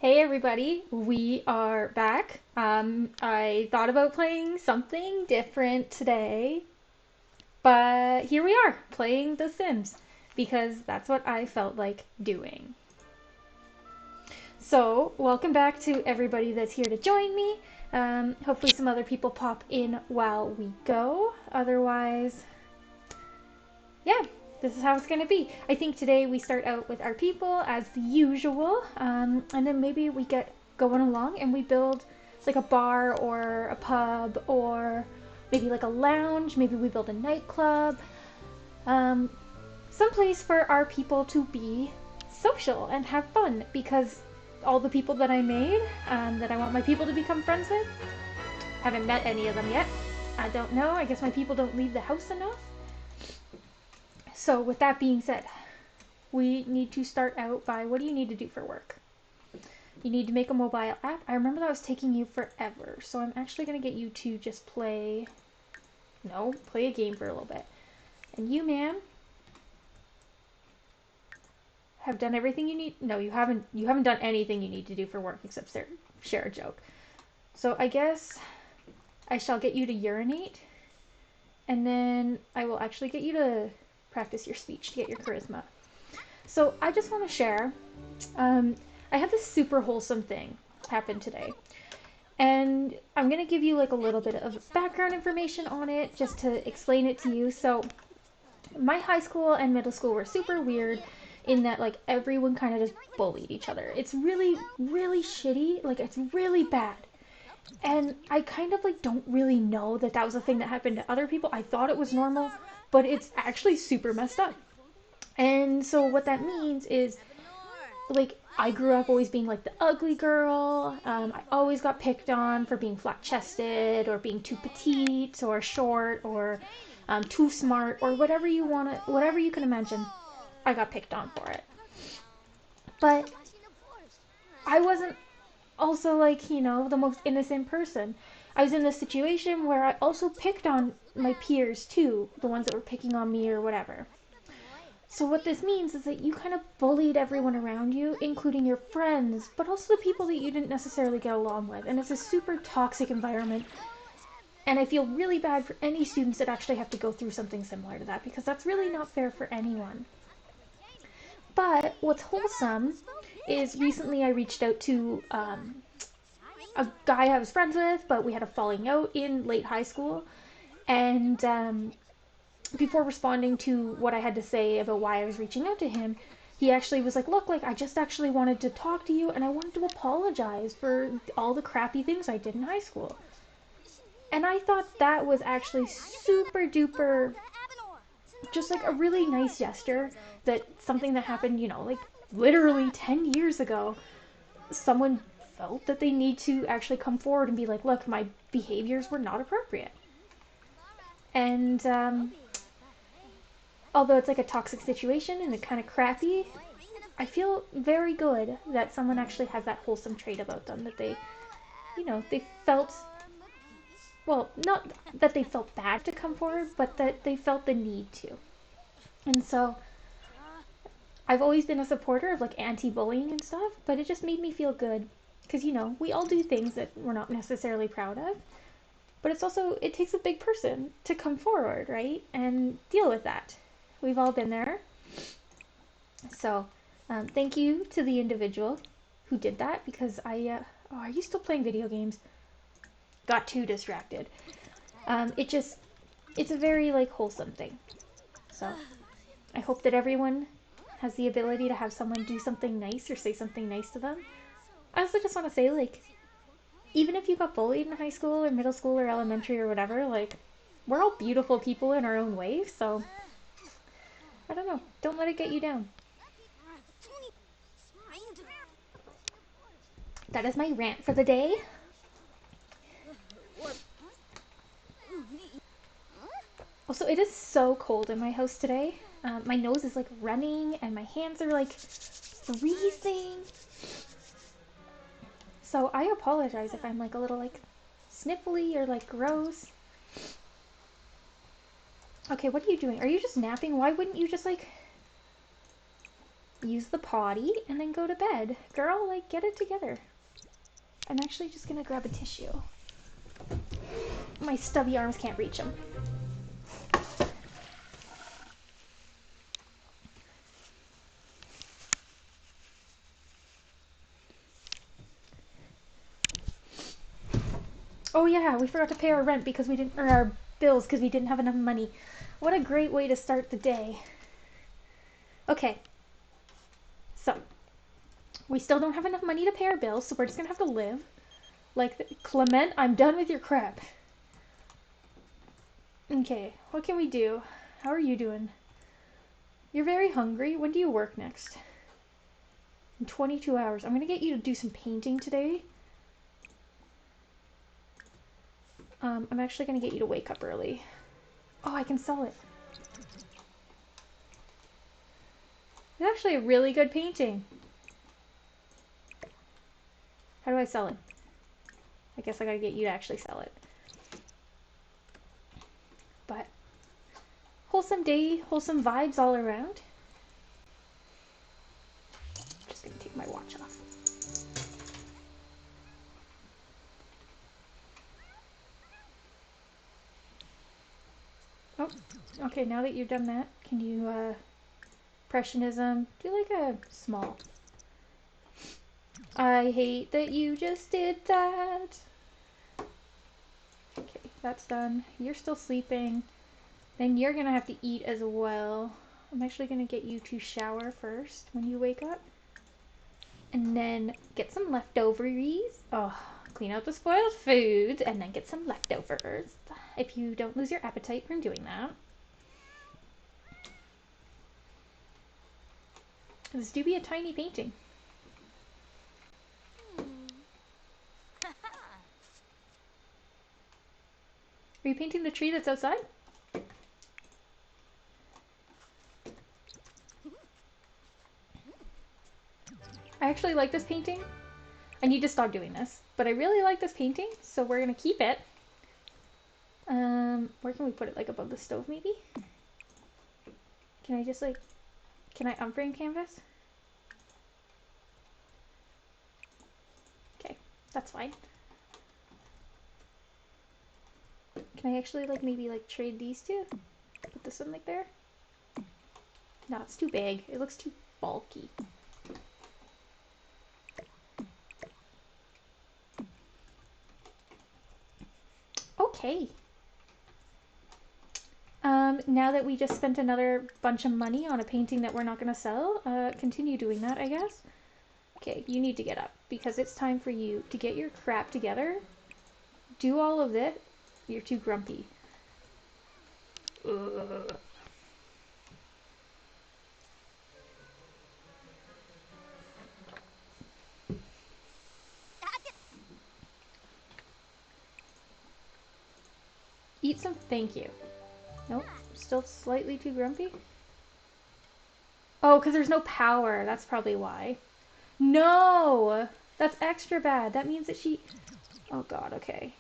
Hey everybody, we are back. I thought about playing something different today, but here we are playing The Sims because that's what I felt like doing. So, welcome back to everybody that's here to join me. Hopefully, some other people pop in while we go. Otherwise, yeah, this is how it's going to be. I think today we start out with our people as usual, and then maybe we get going along and we build like a bar or a pub or maybe like a lounge. Maybe we build a nightclub, um, some place for our people to be social and have fun because all the people that I made that I want my people to become friends with, haven't met any of them yet. I don't know. I guess my people don't leave the house enough. So with that being said, we need to start out by, what do you need to do for work? You need to make a mobile app. I remember that was taking you forever, so I'm actually going to get you to just play a game for a little bit. And you, ma'am, have done everything you need. No, you haven't done anything you need to do for work except share a joke. So I guess I shall get you to urinate, and then I will actually get you to practice your speech to get your charisma. So I just want to share, I had this super wholesome thing happen today. And I'm going to give you like a little bit of background information on it just to explain it to you. So my high school and middle school were super weird in that like everyone kind of just bullied each other. It's really, really shitty. Like it's really bad. And I kind of like don't really know that that was a thing that happened to other people. I thought it was normal, but it's actually super messed up. And so what that means is, like, I grew up always being like the ugly girl. I always got picked on for being flat-chested or being too petite or short or too smart or whatever whatever you can imagine. I got picked on for it. But I wasn't also like, the most innocent person. I was in this situation where I also picked on my peers too, the ones that were picking on me or whatever. So what this means is that you kind of bullied everyone around you, including your friends, but also the people that you didn't necessarily get along with. And it's a super toxic environment. And I feel really bad for any students that actually have to go through something similar to that, because that's really not fair for anyone. But what's wholesome is recently I reached out to a guy I was friends with, but we had a falling out in late high school. And before responding to what I had to say about why I was reaching out to him, he actually was like, look, like, I just actually wanted to talk to you and I wanted to apologize for all the crappy things I did in high school. And I thought that was actually super duper, just like a really nice gesture, that something that happened, like literally 10 years ago, someone felt that they need to actually come forward and be like, look, my behaviors were not appropriate. And although it's like a toxic situation and it's kind of crappy, I feel very good that someone actually has that wholesome trait about them, that they felt, well, not that they felt bad to come forward, but that they felt the need to. And so I've always been a supporter of like anti-bullying and stuff, but it just made me feel good because, we all do things that we're not necessarily proud of, but it takes a big person to come forward, right? And deal with that. We've all been there. So thank you to the individual who did that, because are you still playing video games? Got too distracted. It's a very like wholesome thing. So I hope that everyone has the ability to have someone do something nice or say something nice to them. I also just want to say, like, even if you got bullied in high school or middle school or elementary or whatever, like, we're all beautiful people in our own way, so I don't know. Don't let it get you down. That is my rant for the day. Also, it is so cold in my house today. My nose is like running and my hands are like freezing. So I apologize if I'm like a little like sniffly or like gross. Okay, what are you doing? Are you just napping? Why wouldn't you just like... use the potty, and then go to bed. Girl, like, get it together. I'm actually just gonna grab a tissue. My stubby arms can't reach them. Oh yeah, we forgot to pay our rent because we didn't, or our bills because we didn't have enough money. What a great way to start the day. Okay. So, we still don't have enough money to pay our bills, so we're just gonna have to live. Like, Clement, I'm done with your crap. Okay, what can we do? How are you doing? You're very hungry. When do you work next? In 22 hours. I'm gonna get you to do some painting today. I'm actually gonna get you to wake up early. Oh, I can sell it. It's actually a really good painting. How do I sell it? I guess I gotta get you to actually sell it. But wholesome day, wholesome vibes all around. Just gonna take my watch off. Oh, okay, now that you've done that, can you, Impressionism, do like a small. I hate that you just did that. Okay, that's done. You're still sleeping. Then you're gonna have to eat as well. I'm actually gonna get you to shower first when you wake up. And then get some leftovers. Oh, clean out the spoiled foods and then get some leftovers. If you don't lose your appetite from doing that. This do be a tiny painting. Are you painting the tree that's outside? I actually like this painting. I need to stop doing this, but I really like this painting, so we're gonna keep it. Where can we put it? Like above the stove, maybe? Can I just like, can I unframe canvas? Okay, that's fine. Can I actually like maybe like trade these two? Put this one like there? No, it's too big. It looks too bulky. Okay. Now that we just spent another bunch of money on a painting that we're not going to sell, continue doing that, I guess. Okay, you need to get up because it's time for you to get your crap together. Do all of it. You're too grumpy. Ugh. Eat some. Thank you. Nope. Still slightly too grumpy. Oh, because there's no power. That's probably why. No! That's extra bad. That means that she... Oh god, okay.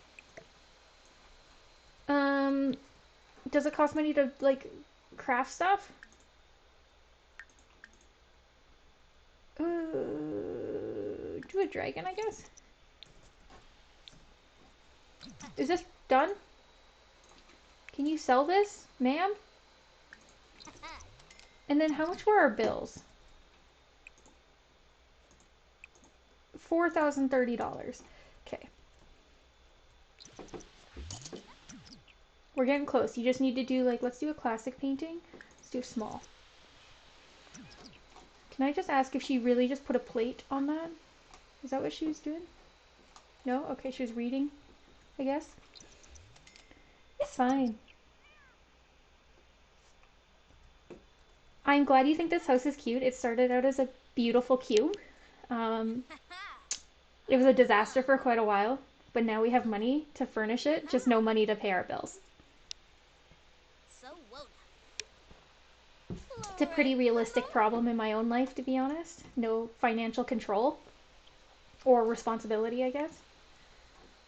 Does it cost money to, like, craft stuff? Do a dragon, I guess? Is this done? Can you sell this, ma'am? And then how much were our bills? $4,030. Okay. We're getting close. You just need to do, like, let's do a classic painting. Let's do small. Can I just ask if she really just put a plate on that? Is that what she was doing? No? Okay, she was reading, I guess. It's fine. I'm glad you think this house is cute. It started out as a beautiful cube. It was a disaster for quite a while, but now we have money to furnish it, just no money to pay our bills. It's a pretty realistic problem in my own life, to be honest. No financial control. Or responsibility, I guess.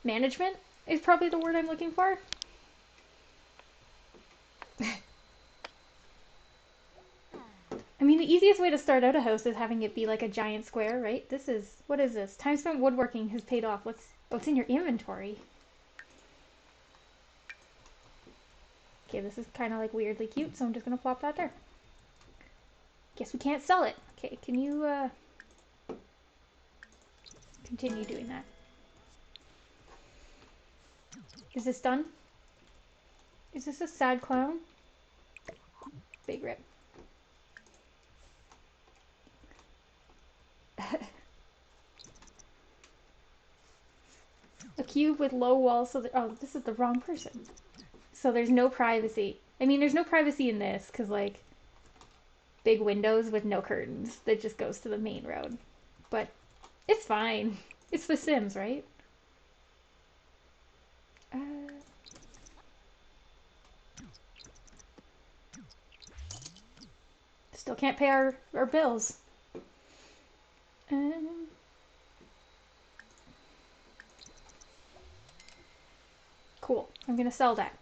Management is probably the word I'm looking for. I mean, the easiest way to start out a house is having it be like a giant square, right? What is this? Time spent woodworking has paid off. What's in your inventory? Okay, this is kind of like weirdly cute, so I'm just gonna plop that there. Guess we can't sell it. Okay, can you continue doing that? Is this done? Is this a sad clown? Big rip. A cube with low walls, so oh, this is the wrong person. So there's no privacy. I mean, there's no privacy in this, because, like, big windows with no curtains that just goes to the main road. But it's fine. It's The Sims, right? Still can't pay our bills. Cool. I'm gonna sell that.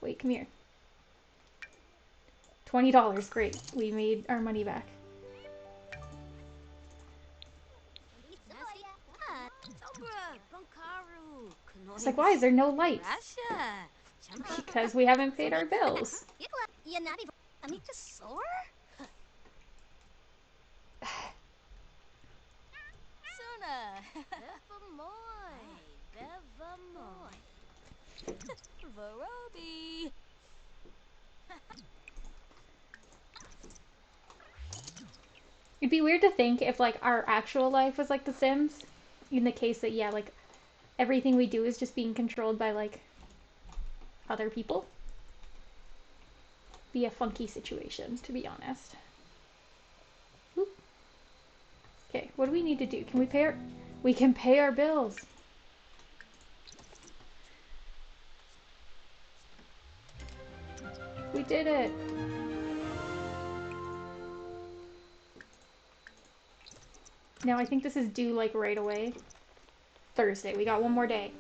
Wait, come here. $20. Great. We made our money back. It's like, why is there no lights? Because we haven't paid our bills. It'd be weird to think if, like, our actual life was like The Sims. In the case that, yeah, like, everything we do is just being controlled by, like, other people. Be a funky situation, to be honest. Oop. Okay, what do we need to do? Can we pay our... We can pay our bills. We did it. Now I think this is due, like, right away. Thursday. We got one more day.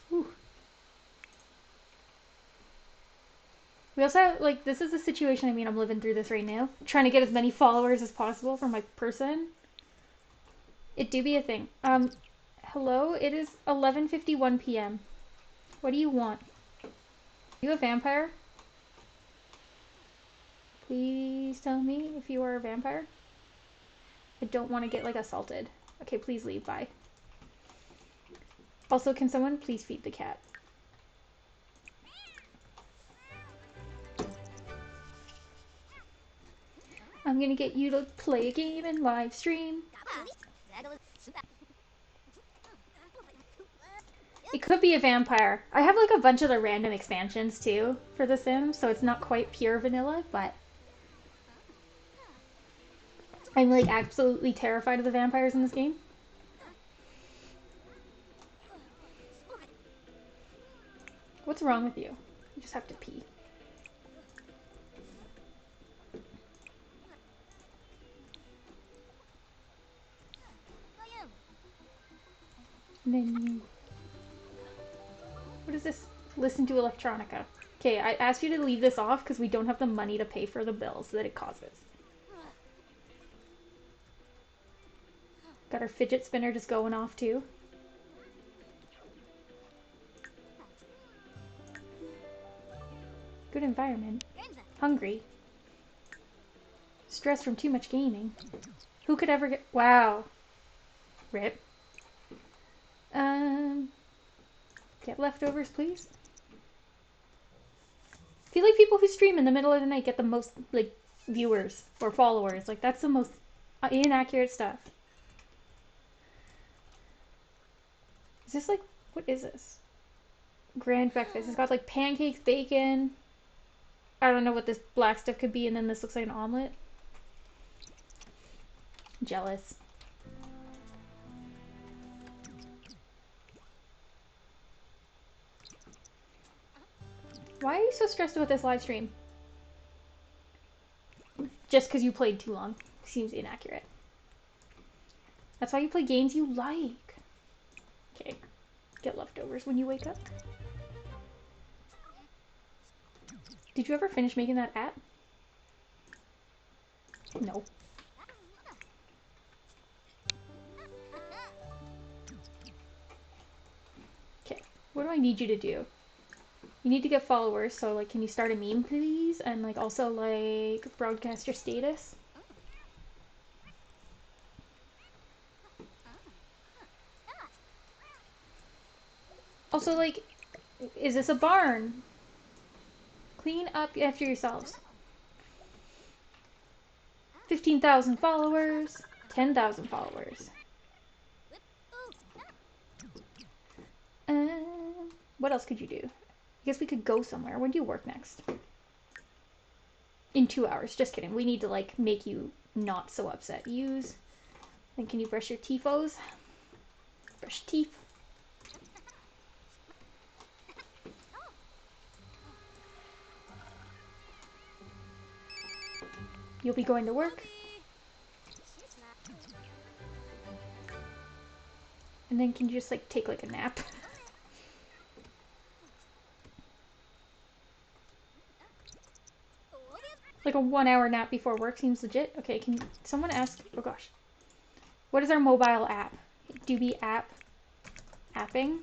Whew. We also have, like, this is a situation, I mean, I'm living through this right now. I'm trying to get as many followers as possible for my person. It do be a thing. Hello? It is 11:51 p.m. What do you want? Are you a vampire? Please tell me if you are a vampire. I don't want to get, like, assaulted. Okay, please leave. Bye. Also, can someone please feed the cat? I'm gonna get you to play a game and live stream. It could be a vampire. I have, like, a bunch of the random expansions too for The Sims, so it's not quite pure vanilla, but I'm, like, absolutely terrified of the vampires in this game. What's wrong with you? You just have to pee. Menu. What is this? Listen to electronica. Okay, I asked you to leave this off because we don't have the money to pay for the bills that it causes. Got our fidget spinner just going off too. Good environment. Hungry. Stress from too much gaming. Who could ever get... Wow. Rip. Get leftovers, please. I feel like people who stream in the middle of the night get the most, like, viewers or followers. Like, that's the most inaccurate stuff. Is this, like... What is this? Grand breakfast. It's got, like, pancakes, bacon... I don't know what this black stuff could be, and then this looks like an omelet. Jealous. Why are you so stressed about this live stream? Just because you played too long. Seems inaccurate. That's why you play games you like. Okay, get leftovers when you wake up. Did you ever finish making that app? No. Okay, what do I need you to do? You need to get followers, so like can you start a meme please? And like also like broadcast your status. Also like, is this a barn? Clean up after yourselves. 15,000 followers, 10,000 followers. What else could you do? I guess we could go somewhere. When do you work next? In 2 hours. Just kidding. We need to like make you not so upset. Use. Then can you brush your teethos? Brush teeth. You'll be going to work. And then can you just like take like a nap? Like a 1 hour nap before work seems legit. Okay, can someone ask, oh gosh. What is our mobile app? Doobie app. Apping.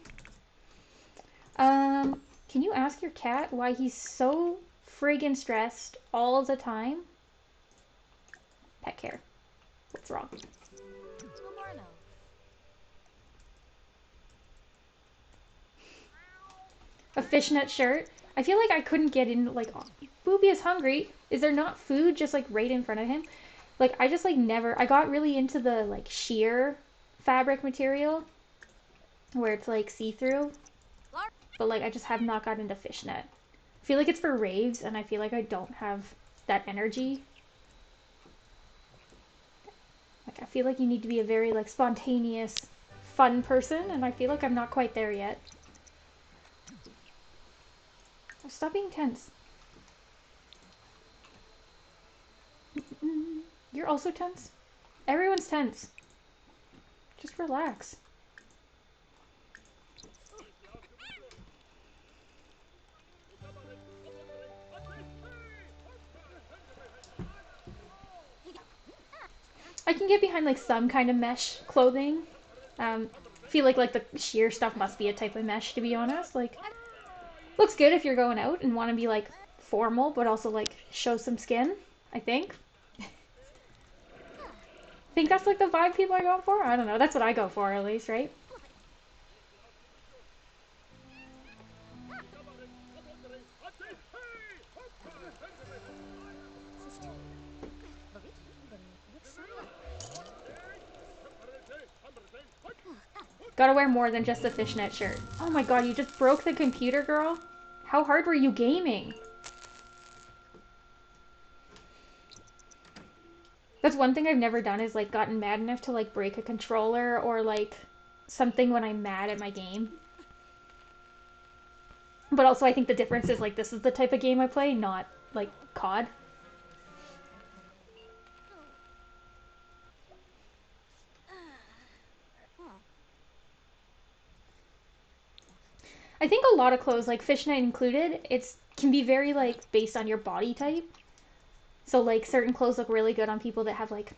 Can you ask your cat why he's so friggin' stressed all the time? Pet care. What's wrong? A fishnet shirt. I feel like I couldn't get in, like, Booby is hungry. Is there not food just, like, right in front of him? Like, I just, like, never... I got really into the, like, sheer fabric material where it's, like, see-through. But, like, I just have not got into fishnet. I feel like it's for raves, and I feel like I don't have that energy. Like, I feel like you need to be a very, like, spontaneous, fun person, and I feel like I'm not quite there yet. Stop being tense. You're also tense? Everyone's tense. Just relax. I can get behind like some kind of mesh clothing. Feel like the sheer stuff must be a type of mesh, to be honest. Like, looks good if you're going out and want to be like formal, but also like show some skin, I think. Think that's like the vibe people are going for? I don't know. That's what I go for at least, right? Gotta wear more than just a fishnet shirt. Oh my god, you just broke the computer, girl? How hard were you gaming? That's one thing I've never done is like gotten mad enough to like break a controller or like something when I'm mad at my game. But also I think the difference is like this is the type of game I play, not like COD. I think a lot of clothes, like fishnet included, it's can be very like based on your body type. So like certain clothes look really good on people that have like,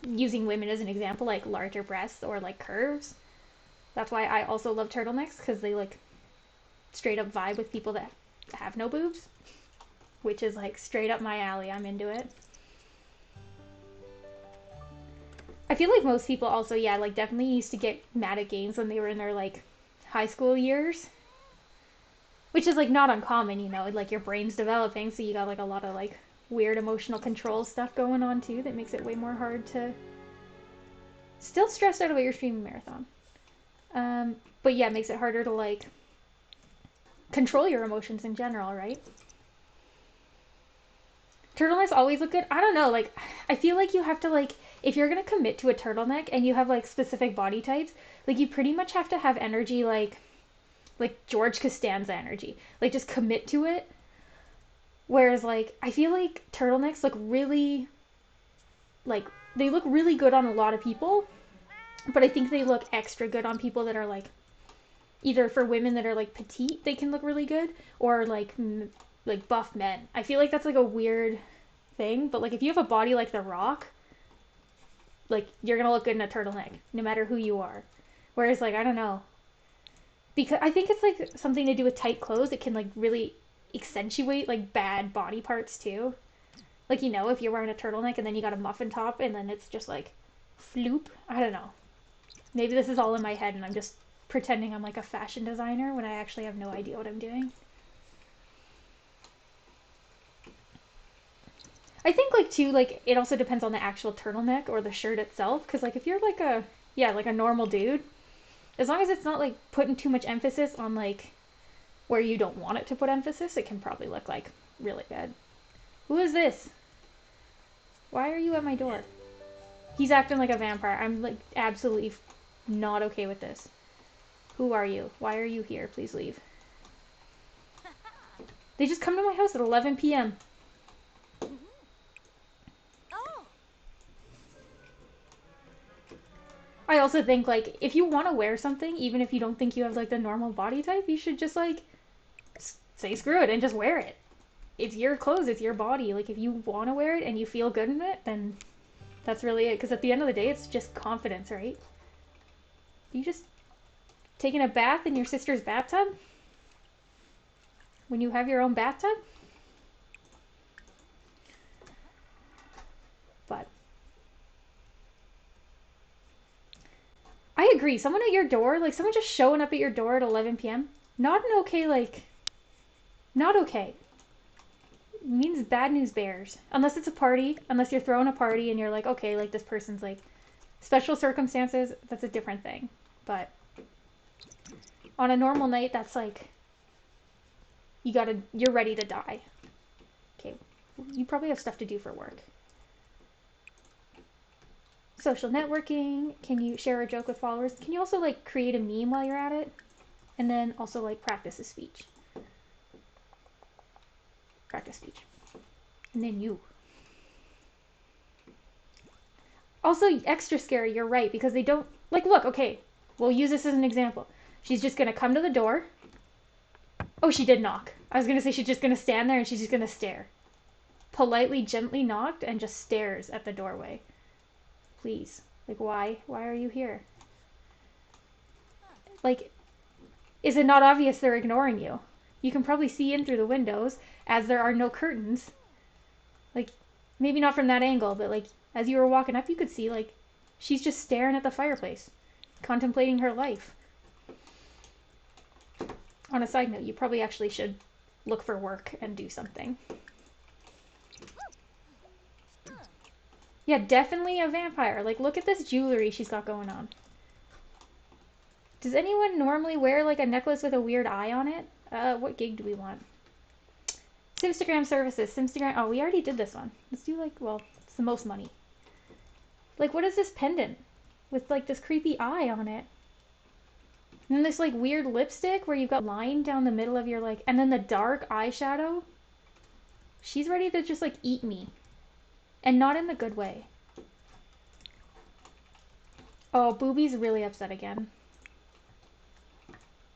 using women as an example, like larger breasts or like curves. That's why I also love turtlenecks, because they like straight up vibe with people that have no boobs, which is like straight up my alley. I'm into it. I feel like most people also, yeah, like definitely used to get mad at games when they were in their like high school years, which is like not uncommon, you know, like your brain's developing, so you got like a lot of like weird emotional control stuff going on too that makes it way more hard to... Still stressed out about your streaming marathon. But yeah, it makes it harder to like control your emotions in general, right? Turtlenecks always look good. I don't know, like I feel like you have to like, if you're gonna commit to a turtleneck and you have like specific body types, like you pretty much have to have energy like George Costanza energy. Like just commit to it. Whereas like I feel like turtlenecks look really, like they look really good on a lot of people, But I think they look extra good on people that are like, either for women that are like petite, they can look really good, or like buff men. I feel like that's like a weird thing, but like if you have a body like The Rock, like you're gonna look good in a turtleneck, no matter who you are. Whereas like I don't know, because I think it's like something to do with tight clothes. It can like really accentuate like bad body parts too. Like if you're wearing a turtleneck and then you got a muffin top and then it's just like floop. I don't know. Maybe this is all in my head and I'm just pretending I'm like a fashion designer when I actually have no idea what I'm doing. I think like too like it also depends on the actual turtleneck or the shirt itself because like if you're like a normal dude, as long as it's not like putting too much emphasis on like where you don't want it to put emphasis, it can probably look like really good. Who is this? Why are you at my door? He's acting like a vampire. I'm like absolutely not okay with this. Who are you? Why are you here? Please leave. They just come to my house at 11 p.m. I also think like if you want to wear something, even if you don't think you have like the normal body type, you should just like say screw it and just wear it. It's your clothes, it's your body. Like if you want to wear it and you feel good in it, then that's really it. Because at the end of the day, it's just confidence, right? You just taking a bath in your sister's bathtub when you have your own bathtub. But I agree. Someone at your door, like someone just showing up at your door at 11 p.m. Not an okay, like, not okay. It means bad news bears. Unless it's a party, unless you're throwing a party and you're like, okay, like this person's like special circumstances, that's a different thing. But on a normal night, that's like, you're ready to die. Okay, you probably have stuff to do for work. Social networking. Can you share a joke with followers? Can you also like create a meme while you're at it? And then also like practice a speech. Practice speech. And then you. Also extra scary, you're right, because they don't like look, okay. We'll use this as an example. She's just gonna come to the door. Oh, she did knock. I was gonna say she's just gonna stand there and she's just gonna stare. Politely, gently knocked and just stares at the doorway. Please. Like why? Why are you here? Like, is it not obvious they're ignoring you? You can probably see in through the windows as there are no curtains. Like, maybe not from that angle, but like as you were walking up, you could see like she's just staring at the fireplace, contemplating her life. On a side note, you probably actually should look for work and do something. Yeah, definitely a vampire. Like, look at this jewelry she's got going on. Does anyone normally wear like a necklace with a weird eye on it? What gig do we want? Simstagram services. Simstagram. Oh, we already did this one. Let's do like, well, it's the most money. Like, what is this pendant with like this creepy eye on it? And then this like weird lipstick where you've got line down the middle of your like, and then the dark eyeshadow. She's ready to just like eat me. And not in the good way. Oh, Booby's really upset again.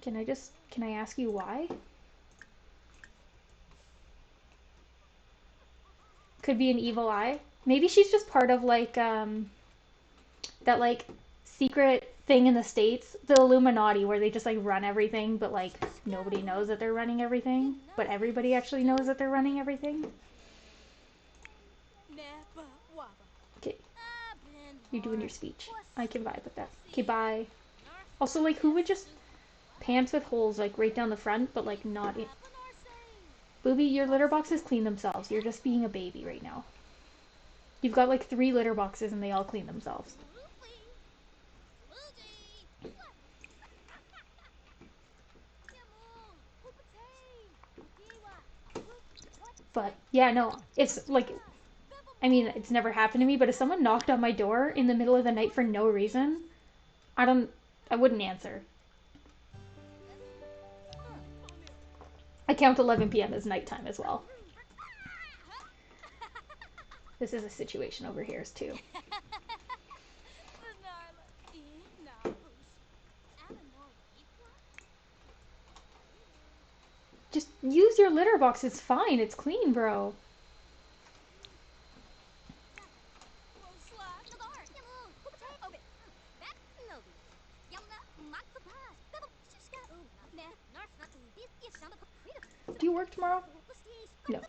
Can I ask you why? Could be an evil eye. Maybe she's just part of like, that like secret thing in the States, the Illuminati, where they just like run everything, but like nobody knows that they're running everything, but everybody actually knows that they're running everything. Okay, you're doing your speech. I can vibe with that. Okay, bye. Also, like, who would just pants with holes like right down the front, but like not in. Booby, your litter boxes clean themselves. You're just being a baby right now. You've got like 3 litter boxes and they all clean themselves. But yeah, no, it's like, I mean, it's never happened to me, but if someone knocked on my door in the middle of the night for no reason, I wouldn't answer. I count 11 p.m. as nighttime as well. This is a situation over here too. Just use your litter box. It's fine. It's clean, bro. Do you work tomorrow? No.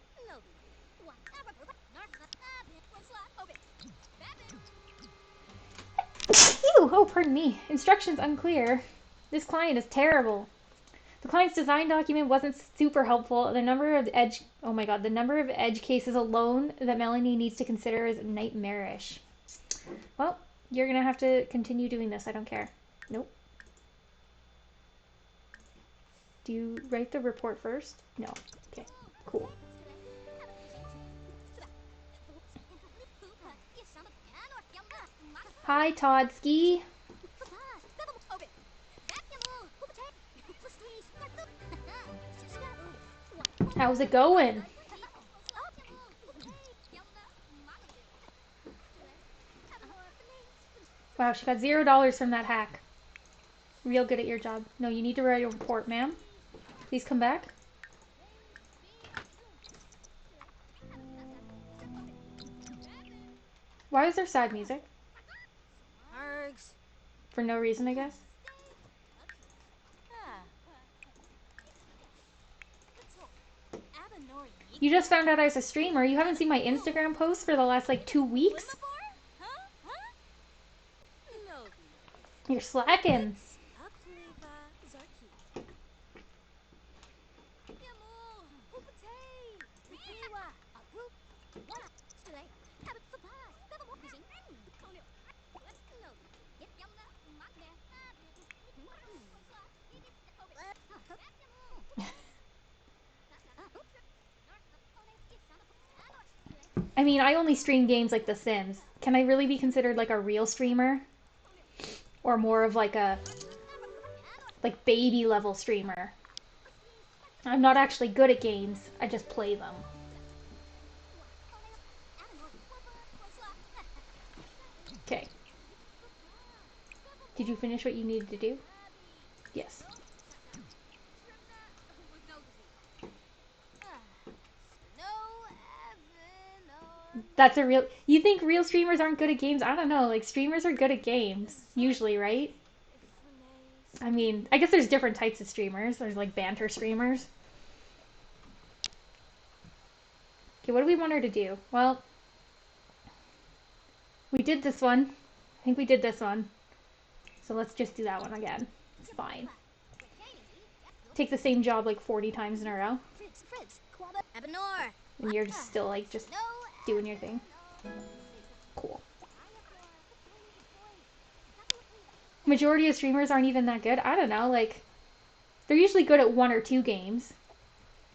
Ew, oh, pardon me. Instructions unclear. This client is terrible. The client's design document wasn't super helpful. The number of edge, oh my god, the number of edge cases alone that Melanie needs to consider is nightmarish. Well, you're gonna have to continue doing this. I don't care. Nope. Do you write the report first? No. Okay, cool. Hi, Toddski. How's it going? Wow, she got $0 from that hack. Real good at your job. No, you need to write a report, ma'am. Please come back. Why is there sad music? For no reason, I guess. You just found out I was a streamer. You haven't seen my Instagram posts for the last like 2 weeks? You're slacking. I mean, I only stream games like The Sims. Can I really be considered like a real streamer? Or more of like a like baby level streamer? I'm not actually good at games. I just play them. Okay. Did you finish what you needed to do? Yes. That's a real... You think real streamers aren't good at games? I don't know. Like, streamers are good at games. Usually, right? I mean, I guess there's different types of streamers. There's, like, banter streamers. Okay, what do we want her to do? Well, we did this one. I think we did this one. So let's just do that one again. It's fine. Take the same job, like, 40 times in a row. And you're just still, like, just doing your thing. Cool. Majority of streamers aren't even that good. I don't know, like, they're usually good at 1 or 2 games.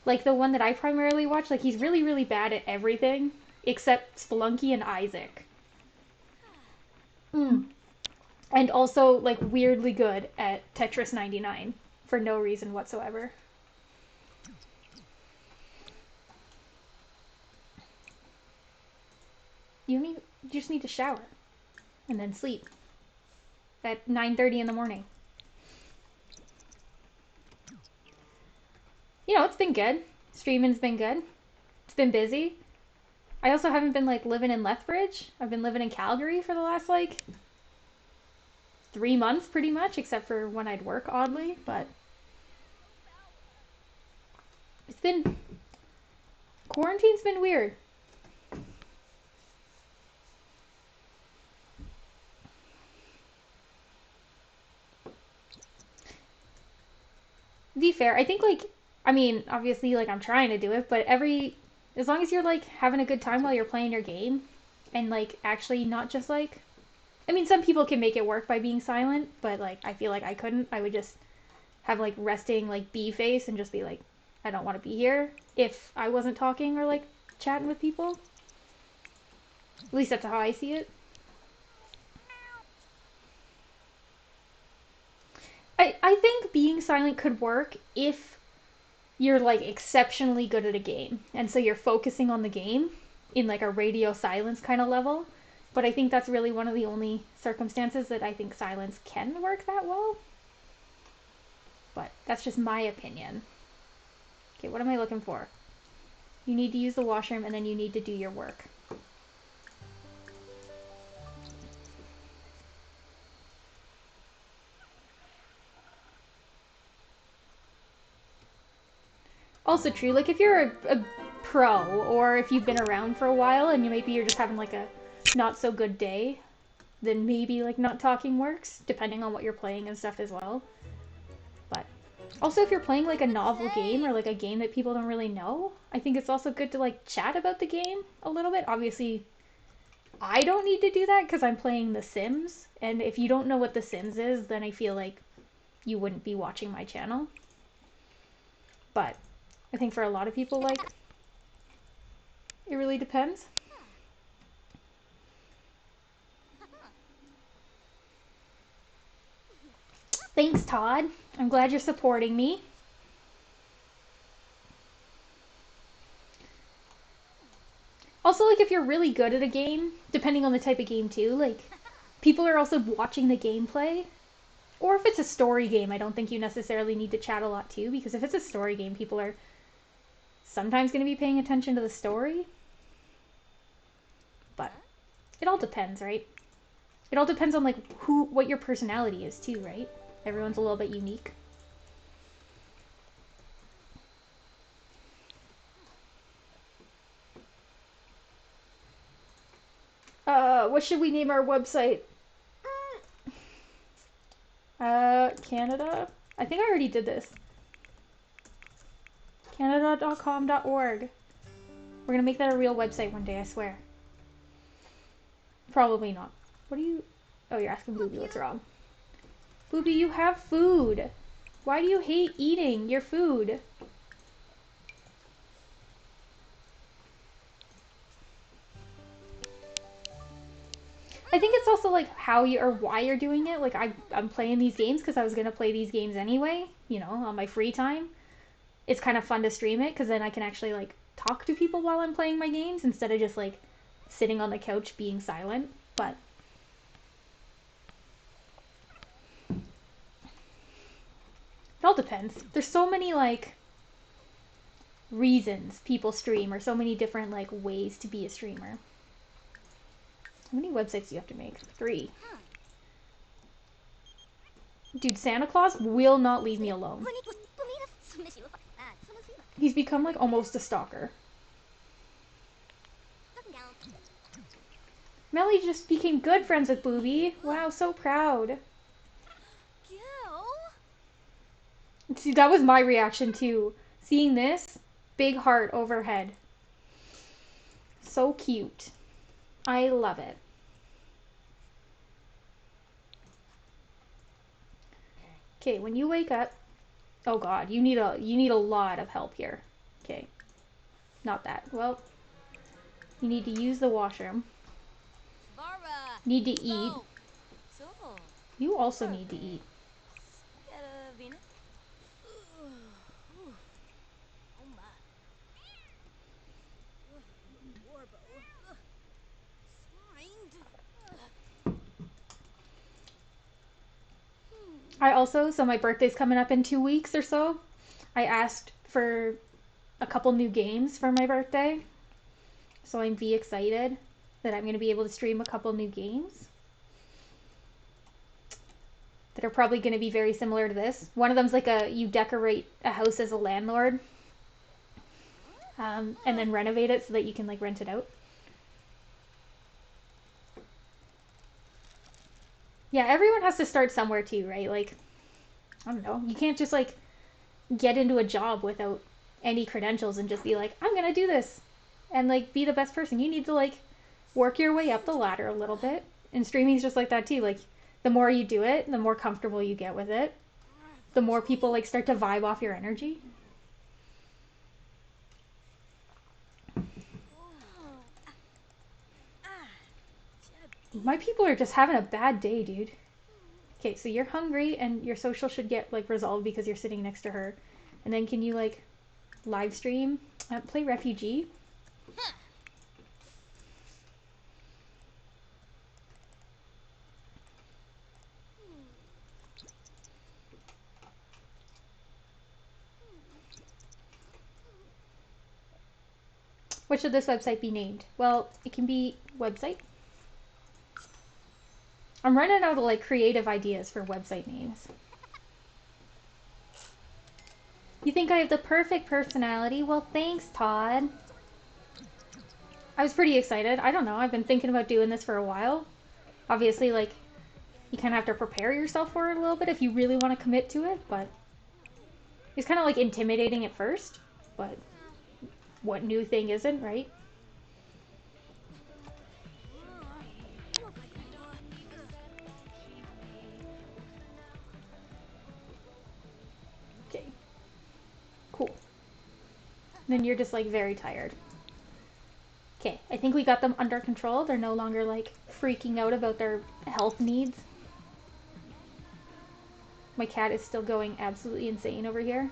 Like, the one that I primarily watch, like, he's really, really bad at everything except Spelunky and Isaac. And also, like, weirdly good at Tetris 99 for no reason whatsoever. You just need to shower and then sleep at 9:30 in the morning. You know, it's been good. Streaming's been good. It's been busy. I also haven't been, like, living in Lethbridge. I've been living in Calgary for the last, like, 3 months, pretty much, except for when I'd work, oddly, but it's been... Quarantine's been weird. To be fair, I think, like, I mean, obviously, like, I'm trying to do it, but as long as you're, like, having a good time while you're playing your game, and, like, actually not just, like, I mean, some people can make it work by being silent, but, like, I feel like I couldn't. I would just have, like, resting, like, bee face and just be like, I don't want to be here if I wasn't talking or, like, chatting with people. At least that's how I see it. I think being silent could work if you're, like, exceptionally good at a game. And so you're focusing on the game in, like, a radio silence kind of level. But I think that's really one of the only circumstances that I think silence can work that well. But that's just my opinion. Okay, what am I looking for? You need to use the washroom and then you need to do your work. Also true, like if you're a pro or if you've been around for a while and maybe you're just having like a not so good day, then maybe like not talking works, depending on what you're playing and stuff as well. But also if you're playing like a novel game or like a game that people don't really know, I think it's also good to like chat about the game a little bit. Obviously, I don't need to do that because I'm playing The Sims, and if you don't know what The Sims is, then I feel like you wouldn't be watching my channel. But I think for a lot of people, like, it really depends. Thanks, Todd. I'm glad you're supporting me. Also, like, if you're really good at a game, depending on the type of game too, like, people are also watching the gameplay. Or if it's a story game, I don't think you necessarily need to chat a lot too, because if it's a story game, people are sometimes going to be paying attention to the story. But it all depends, right? It all depends on like what your personality is too, right? Everyone's a little bit unique. What should we name our website? Canada? I think I already did this. Canada.com.org. We're gonna make that a real website one day, I swear. Probably not. What are you... Oh, you're asking Booby what's wrong. Booby, you have food. Why do you hate eating your food? I think it's also like how you or why you're doing it. Like I'm playing these games because I was gonna play these games anyway. You know, on my free time. It's kind of fun to stream it because then I can actually like talk to people while I'm playing my games instead of just like sitting on the couch being silent. But it all depends. There's so many like reasons people stream or so many different like ways to be a streamer. How many websites do you have to make? 3. Dude, Santa Claus will not leave me alone. He's become like almost a stalker. Melly just became good friends with Booby. Wow, so proud. See, that was my reaction too. Seeing this, big heart overhead. So cute. I love it. Okay, when you wake up, oh god, you need a lot of help here. Okay. Not that. Well, you need to use the washroom. Need to eat. You also need to eat. I also, so my birthday's coming up in 2 weeks or so. I asked for a couple new games for my birthday. So I'm excited that I'm going to be able to stream a couple new games that are probably going to be very similar to this. One of them's like you decorate a house as a landlord, and then renovate it so that you can like rent it out. Yeah, everyone has to start somewhere too, right? Like, I don't know. You can't just like get into a job without any credentials and just be like, I'm gonna do this and like be the best person. You need to like work your way up the ladder a little bit. And streaming's just like that too. Like, the more you do it, the more comfortable you get with it. The more people like start to vibe off your energy. My people are just having a bad day, dude. Okay, so you're hungry and your social should get like resolved because you're sitting next to her. And then can you like live stream? Play refugee? What should this website be named? Well, it can be website. I'm running out of like creative ideas for website names. You think I have the perfect personality? Well, thanks, Todd. I was pretty excited. I don't know. I've been thinking about doing this for a while. Obviously, like, you kind of have to prepare yourself for it a little bit if you really want to commit to it, but it's kind of like intimidating at first, but what new thing isn't, right? Okay. Cool. And then you're just like very tired. Okay, I think we got them under control. They're no longer like freaking out about their health needs. My cat is still going absolutely insane over here.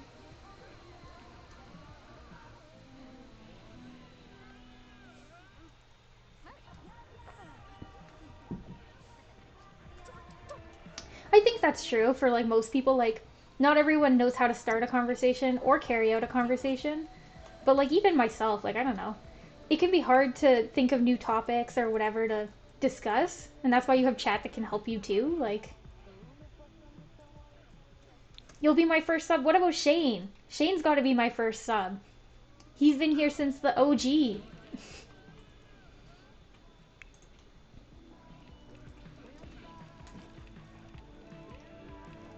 I think that's true for like most people. Like, not everyone knows how to start a conversation or carry out a conversation. But like even myself, like I don't know. It can be hard to think of new topics or whatever to discuss, and that's why you have chat that can help you too. Like, you'll be my first sub. What about Shane? Shane's got to be my first sub. He's been here since the OG.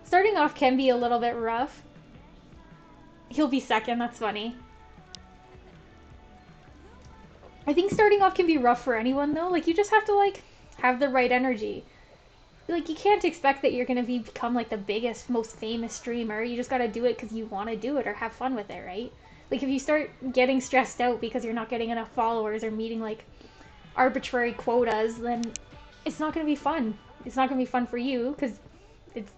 Starting off can be a little bit rough. He'll be second, that's funny. I think starting off can be rough for anyone though. Like you just have to like have the right energy. Like you can't expect that you're gonna become like the biggest, most famous streamer. You just gotta do it because you want to do it or have fun with it, right? Like if you start getting stressed out because you're not getting enough followers or meeting like arbitrary quotas, then it's not gonna be fun. It's not gonna be fun for you because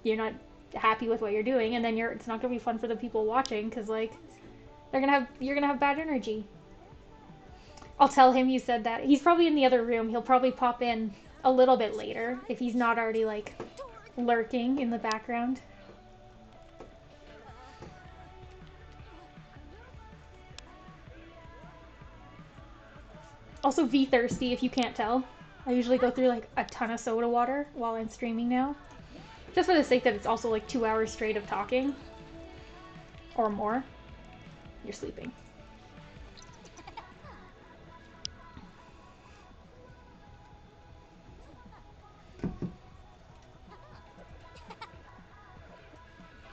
you're not happy with what you're doing, and then it's not gonna be fun for the people watching because like you're gonna have bad energy. I'll tell him you said that. He's probably in the other room. He'll probably pop in a little bit later if he's not already like lurking in the background. Also, V thirsty if you can't tell. I usually go through like a ton of soda water while I'm streaming now. Just for the sake that it's also like 2 hours straight of talking. Or more. You're sleeping.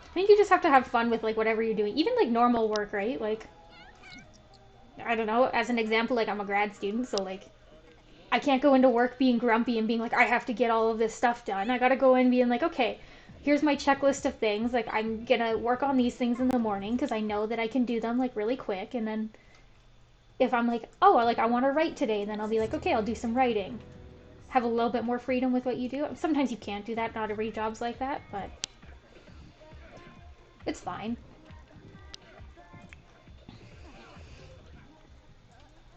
I think you just have to have fun with like whatever you're doing. Even like normal work, right? Like, I don't know, as an example, like I'm a grad student, so like I can't go into work being grumpy and being like, I have to get all of this stuff done. I gotta go in being like, okay, here's my checklist of things. Like, I'm gonna work on these things in the morning because I know that I can do them like really quick. And then if I'm like, oh, I want to write today, then I'll be like, okay, I'll do some writing. Have a little bit more freedom with what you do. Sometimes you can't do that. Not every job's like that, but it's fine.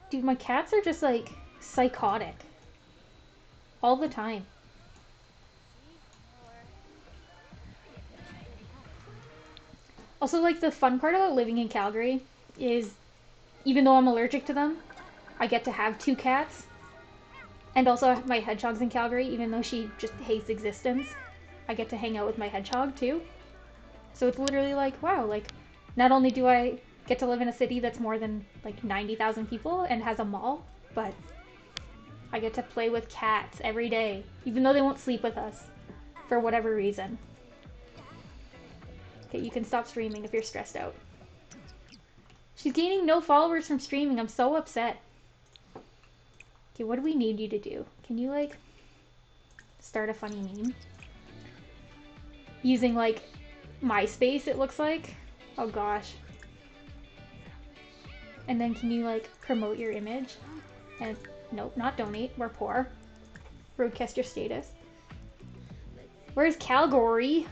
Dude, my cats are just like psychotic all the time. Also, like the fun part about living in Calgary is even though I'm allergic to them, I get to have two cats. And also my hedgehog's in Calgary, even though she just hates existence. I get to hang out with my hedgehog too. So it's literally like, wow, like not only do I get to live in a city that's more than like 90,000 people and has a mall, but I get to play with cats every day, even though they won't sleep with us for whatever reason. Okay, you can stop streaming if you're stressed out. She's gaining no followers from streaming. I'm so upset. Okay, what do we need you to do? Can you like start a funny meme? Using like MySpace, it looks like. Oh gosh. And then can you like promote your image? And nope, not donate. We're poor. Broadcast your status. Where's Calgary?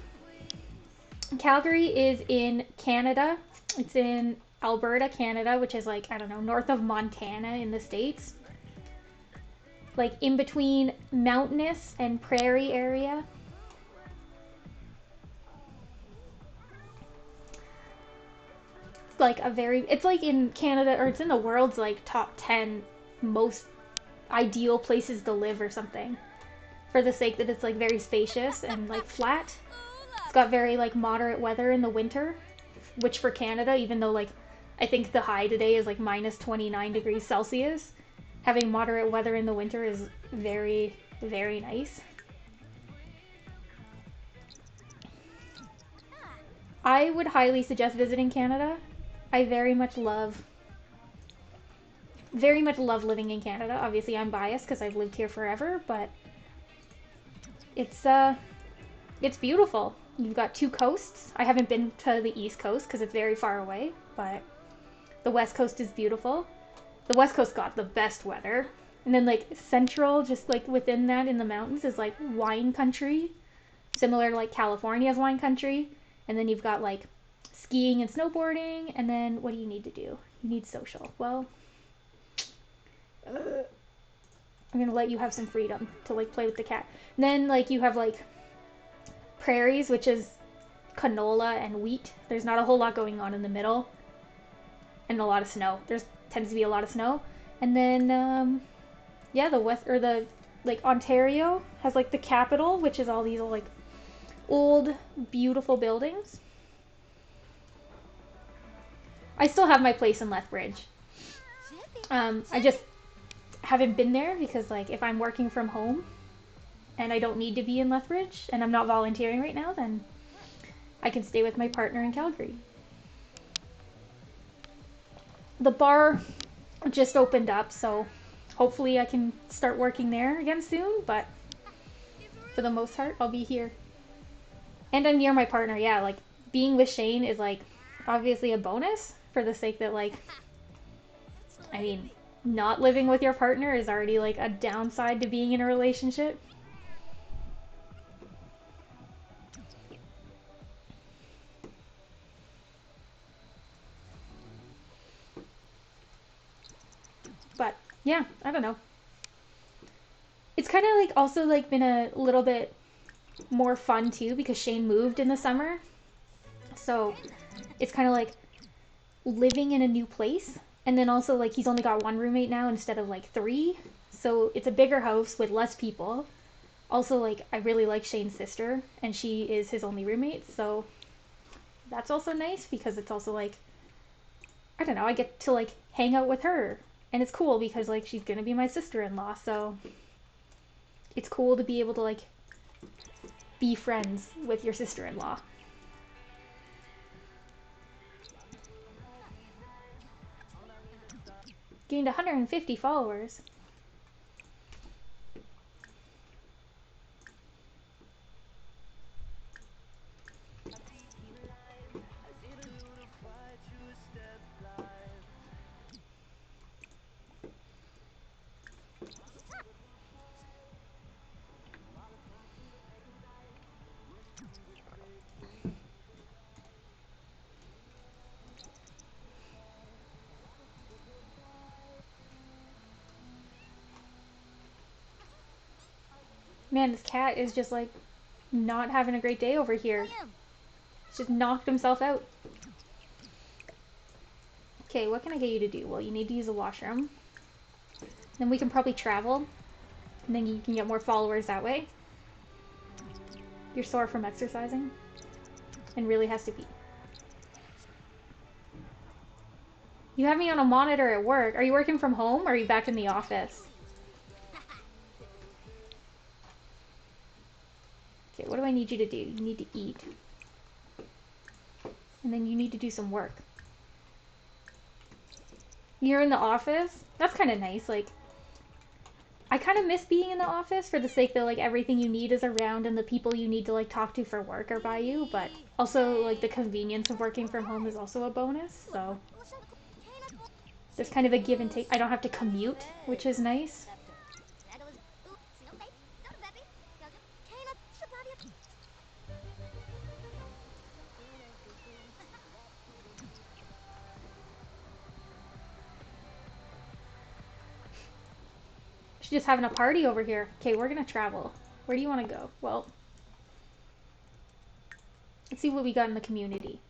Calgary is in Canada. It's in Alberta, Canada, which is like, I don't know, north of Montana in the States. Like in between mountainous and prairie area. like a very, it's like in Canada, or it's in the world's like top 10 most ideal places to live or something, for the sake that it's like very spacious and like flat. It's got very like moderate weather in the winter, which for Canada, even though like I think the high today is like minus 29 degrees Celsius, having moderate weather in the winter is very, very nice. I would highly suggest visiting Canada. I very much love living in Canada. Obviously, I'm biased because I've lived here forever, but it's it's beautiful. You've got two coasts. I haven't been to the East Coast because it's very far away, but the West Coast is beautiful. The West Coast got the best weather. And then like central, just like within that in the mountains is like wine country, similar to like California's wine country. And then you've got like skiing and snowboarding. And then what do you need to do? You need social. Well, I'm gonna let you have some freedom to like play with the cat. And then like you have like prairies, which is canola and wheat. There's not a whole lot going on in the middle, and a lot of snow. There's tends to be a lot of snow. And then yeah, the west, or the like Ontario has like the capital, which is all these like old beautiful buildings. I still have my place in Lethbridge. I just haven't been there because like if I'm working from home and I don't need to be in Lethbridge and I'm not volunteering right now, then I can stay with my partner in Calgary. The bar just opened up, so hopefully I can start working there again soon, but for the most part, I'll be here. And I'm near my partner, yeah, like being with Shane is like obviously a bonus for the sake that like, I mean, not living with your partner is already like a downside to being in a relationship. But yeah, I don't know. It's kind of like also like been a little bit more fun too because Shane moved in the summer. So it's kind of like living in a new place. And then also like he's only got one roommate now instead of like three. So it's a bigger house with less people. Also like I really like Shane's sister and she is his only roommate. So that's also nice because it's also like, I don't know, I get to like hang out with her. And it's cool because like she's going to be my sister-in-law. So it's cool to be able to like be friends with your sister-in-law. Gained 150 followers. Man, this cat is just like not having a great day over here. He's just knocked himself out. Okay, what can I get you to do? Well, you need to use a washroom. Then we can probably travel. And then you can get more followers that way. You're sore from exercising. And really has to pee. You have me on a monitor at work. Are you working from home or are you back in the office? Okay, what do I need you to do? You need to eat. And then you need to do some work. You're in the office? That's kind of nice. Like, I kind of miss being in the office for the sake that like everything you need is around and the people you need to like talk to for work are by you, but also like the convenience of working from home is also a bonus. So there's kind of a give and take. I don't have to commute, which is nice. She's just having a party over here. Okay, we're gonna travel. Where do you want to go? Well, let's see what we got in the community.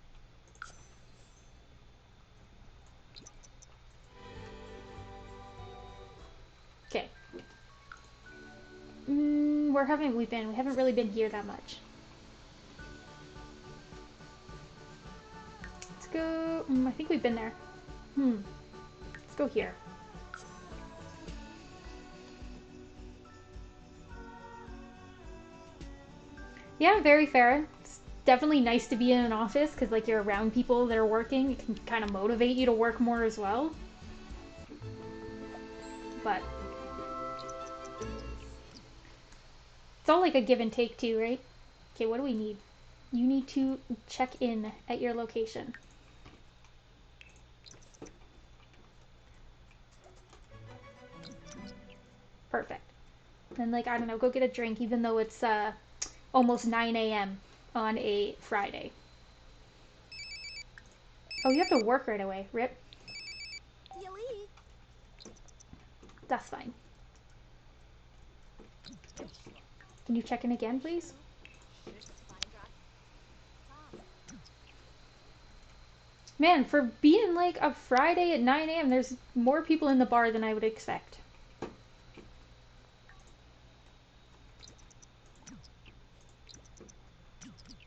haven't we been? We haven't really been here that much. Let's go. I think we've been there. Let's go here. Yeah, very fair. It's definitely nice to be in an office because like you're around people that are working. It can kind of motivate you to work more as well. But it's all like a give and take too, right? Okay, what do we need? You need to check in at your location. Perfect. Then like, I don't know, go get a drink even though it's almost 9 a.m. on a Friday. Oh, you have to work right away. Rip. That's fine. Can you check in again, please? Man, for being like a Friday at 9 a.m., there's more people in the bar than I would expect.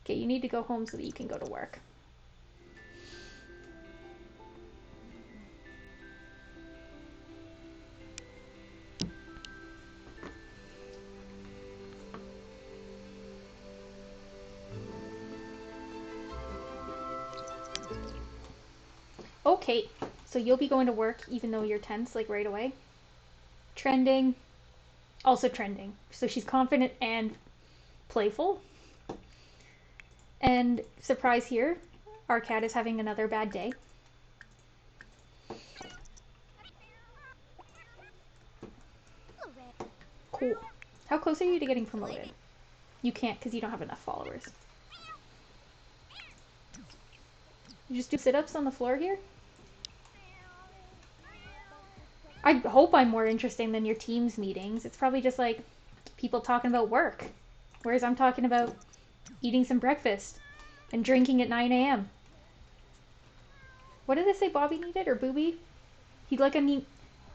Okay, you need to go home so that you can go to work. Okay, so you'll be going to work even though you're tense, like right away. Trending, also trending. So she's confident and playful. And surprise here, our cat is having another bad day. Cool. How close are you to getting promoted? You can't because you don't have enough followers. You just do sit-ups on the floor here? I hope I'm more interesting than your team's meetings. It's probably just like people talking about work. Whereas I'm talking about eating some breakfast and drinking at 9 a.m. What did they say Bobby needed? Or Booby? He'd like a neat...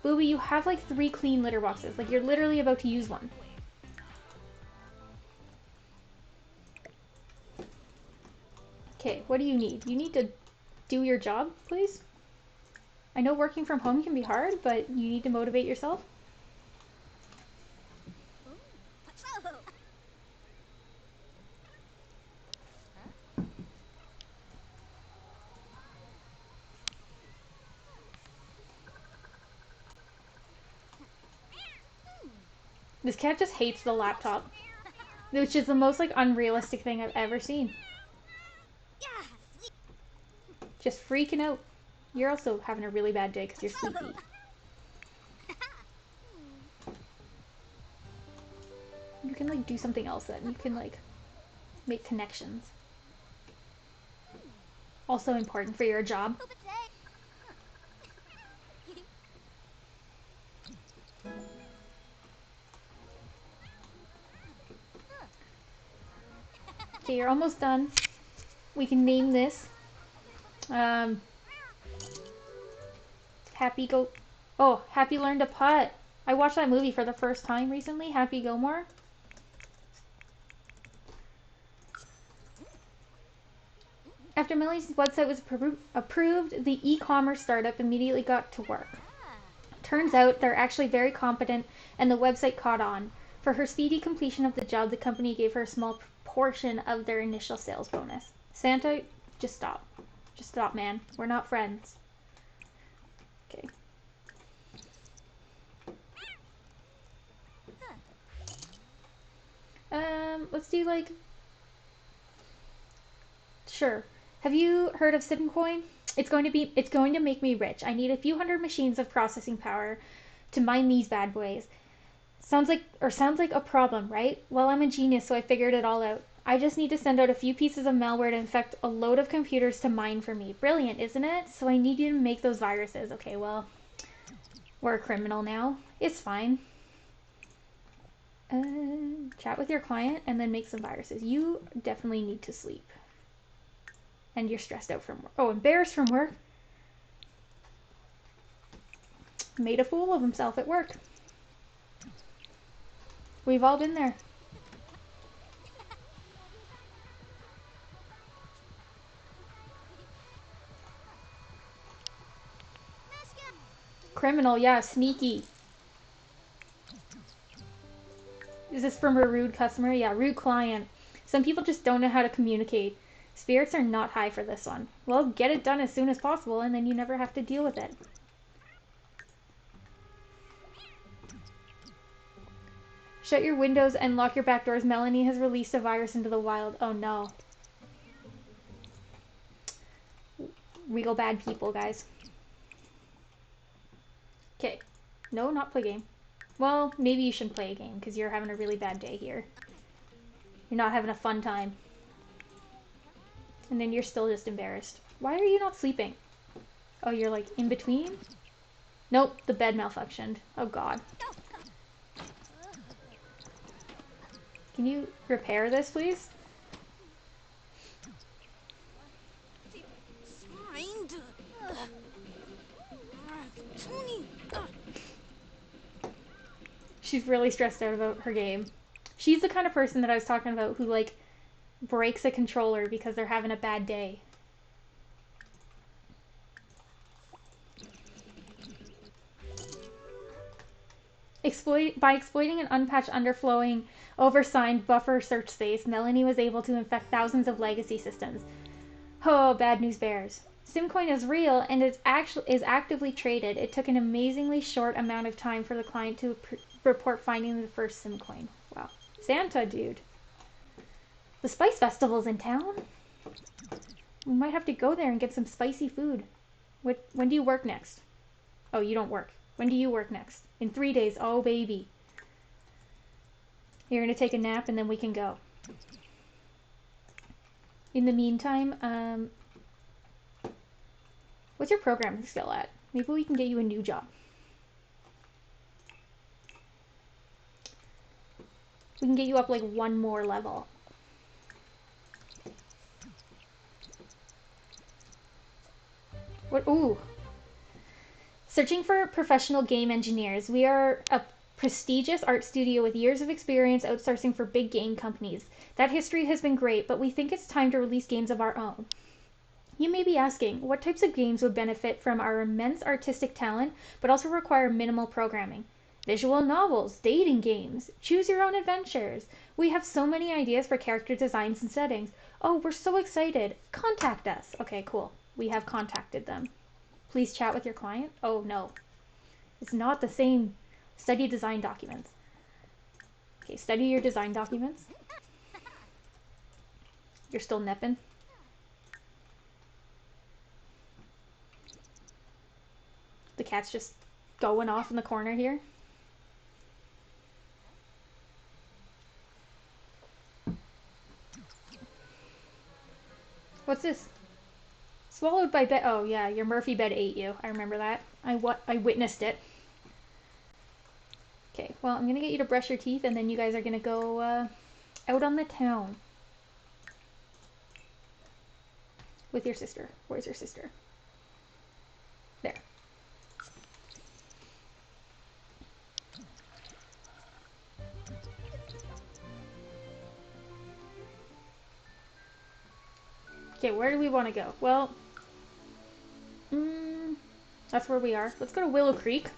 Booby, you have like 3 clean litter boxes. Like you're literally about to use one. Okay, what do you need? You need to do your job, please? I know working from home can be hard, but you need to motivate yourself. This cat just hates the laptop, which is the most like unrealistic thing I've ever seen. Just freaking out. You're also having a really bad day because you're sleepy. You can like do something else then. You can like make connections. Also important for your job. Okay, you're almost done. We can name this. Happy go... Oh, Happy learned to putt. I watched that movie for the first time recently, Happy Gilmore. After Millie's website was approved, the e-commerce startup immediately got to work. Turns out they're actually very competent and the website caught on. For her speedy completion of the job, the company gave her a small portion of their initial sales bonus. Santa, just stop. Just stop, man. We're not friends. Okay. Let's do like... Sure. Have you heard of Sitcoin? It's going to make me rich. I need a few hundred machines of processing power to mine these bad boys. Sounds like a problem, right? Well, I'm a genius, so I figured it all out. I just need to send out a few pieces of malware to infect a load of computers to mine for me. Brilliant, isn't it? So I need you to make those viruses. Okay, well, we're a criminal now. It's fine. Chat with your client and then make some viruses. You definitely need to sleep. And you're stressed out from work. Oh, embarrassed from work. Made a fool of himself at work. We've all been there. Criminal, yeah, sneaky. Is this from a rude customer? Yeah, rude client. Some people just don't know how to communicate. Spirits are not high for this one. Well, get it done as soon as possible, and then you never have to deal with it. Shut your windows and lock your back doors. Melanie has released a virus into the wild. Oh no. Real bad people, guys. Okay. No, not play game. Well, maybe you shouldn't play a game, because you're having a really bad day here. You're not having a fun time. And then you're still just embarrassed. Why are you not sleeping? Oh, you're like in between? Nope, the bed malfunctioned. Oh god. Can you repair this, please? She's really stressed out about her game. She's the kind of person that I was talking about who, like, breaks a controller because they're having a bad day. By exploiting an unpatched, underflowing, oversigned buffer search space, Melanie was able to infect thousands of legacy systems. Oh, bad news bears. SimCoin is real and is actively traded. It took an amazingly short amount of time for the client to report finding the first SimCoin. Wow. Santa, dude. The Spice Festival's in town. We might have to go there and get some spicy food. When do you work next? Oh, you don't work. When do you work next? In 3 days. Oh, baby. You're going to take a nap and then we can go. In the meantime, what's your programming skill at? Maybe we can get you a new job. We can get you up like one more level. What? Ooh. Searching for professional game engineers. We are a prestigious art studio with years of experience outsourcing for big game companies. That history has been great, but we think it's time to release games of our own. You may be asking, what types of games would benefit from our immense artistic talent, but also require minimal programming? Visual novels, dating games, choose your own adventures. We have so many ideas for character designs and settings. Oh, we're so excited. Contact us. Okay, cool. We have contacted them. Please chat with your client. Oh, no. It's not the same. Study design documents. Okay, study your design documents. You're still nepping. The cat's just going off in the corner here. What's this? Swallowed by bed. Oh, yeah, your Murphy bed ate you. I remember that. I witnessed it. Okay, well, I'm going to get you to brush your teeth, and then you guys are going to go out on the town. With your sister. Where's your sister? There. Okay, where do we want to go? Well, that's where we are. Let's go to Willow Creek.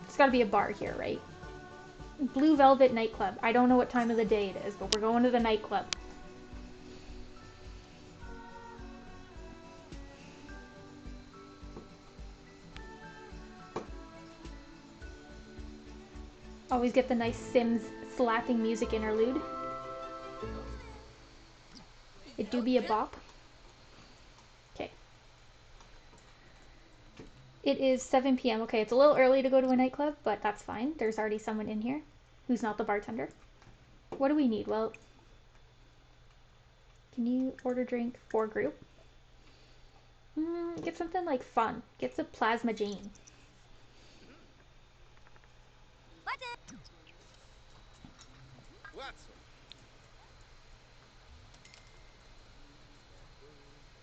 There's got to be a bar here, right? Blue Velvet Nightclub. I don't know what time of the day it is, but we're going to the nightclub. Always get the nice Sims slapping music interlude. It do be a bop. Okay. It is 7 p.m. Okay, it's a little early to go to a nightclub, but that's fine. There's already someone in here who's not the bartender. What do we need? Well, can you order drink for group? Get something like fun. Get the Plasma Jane.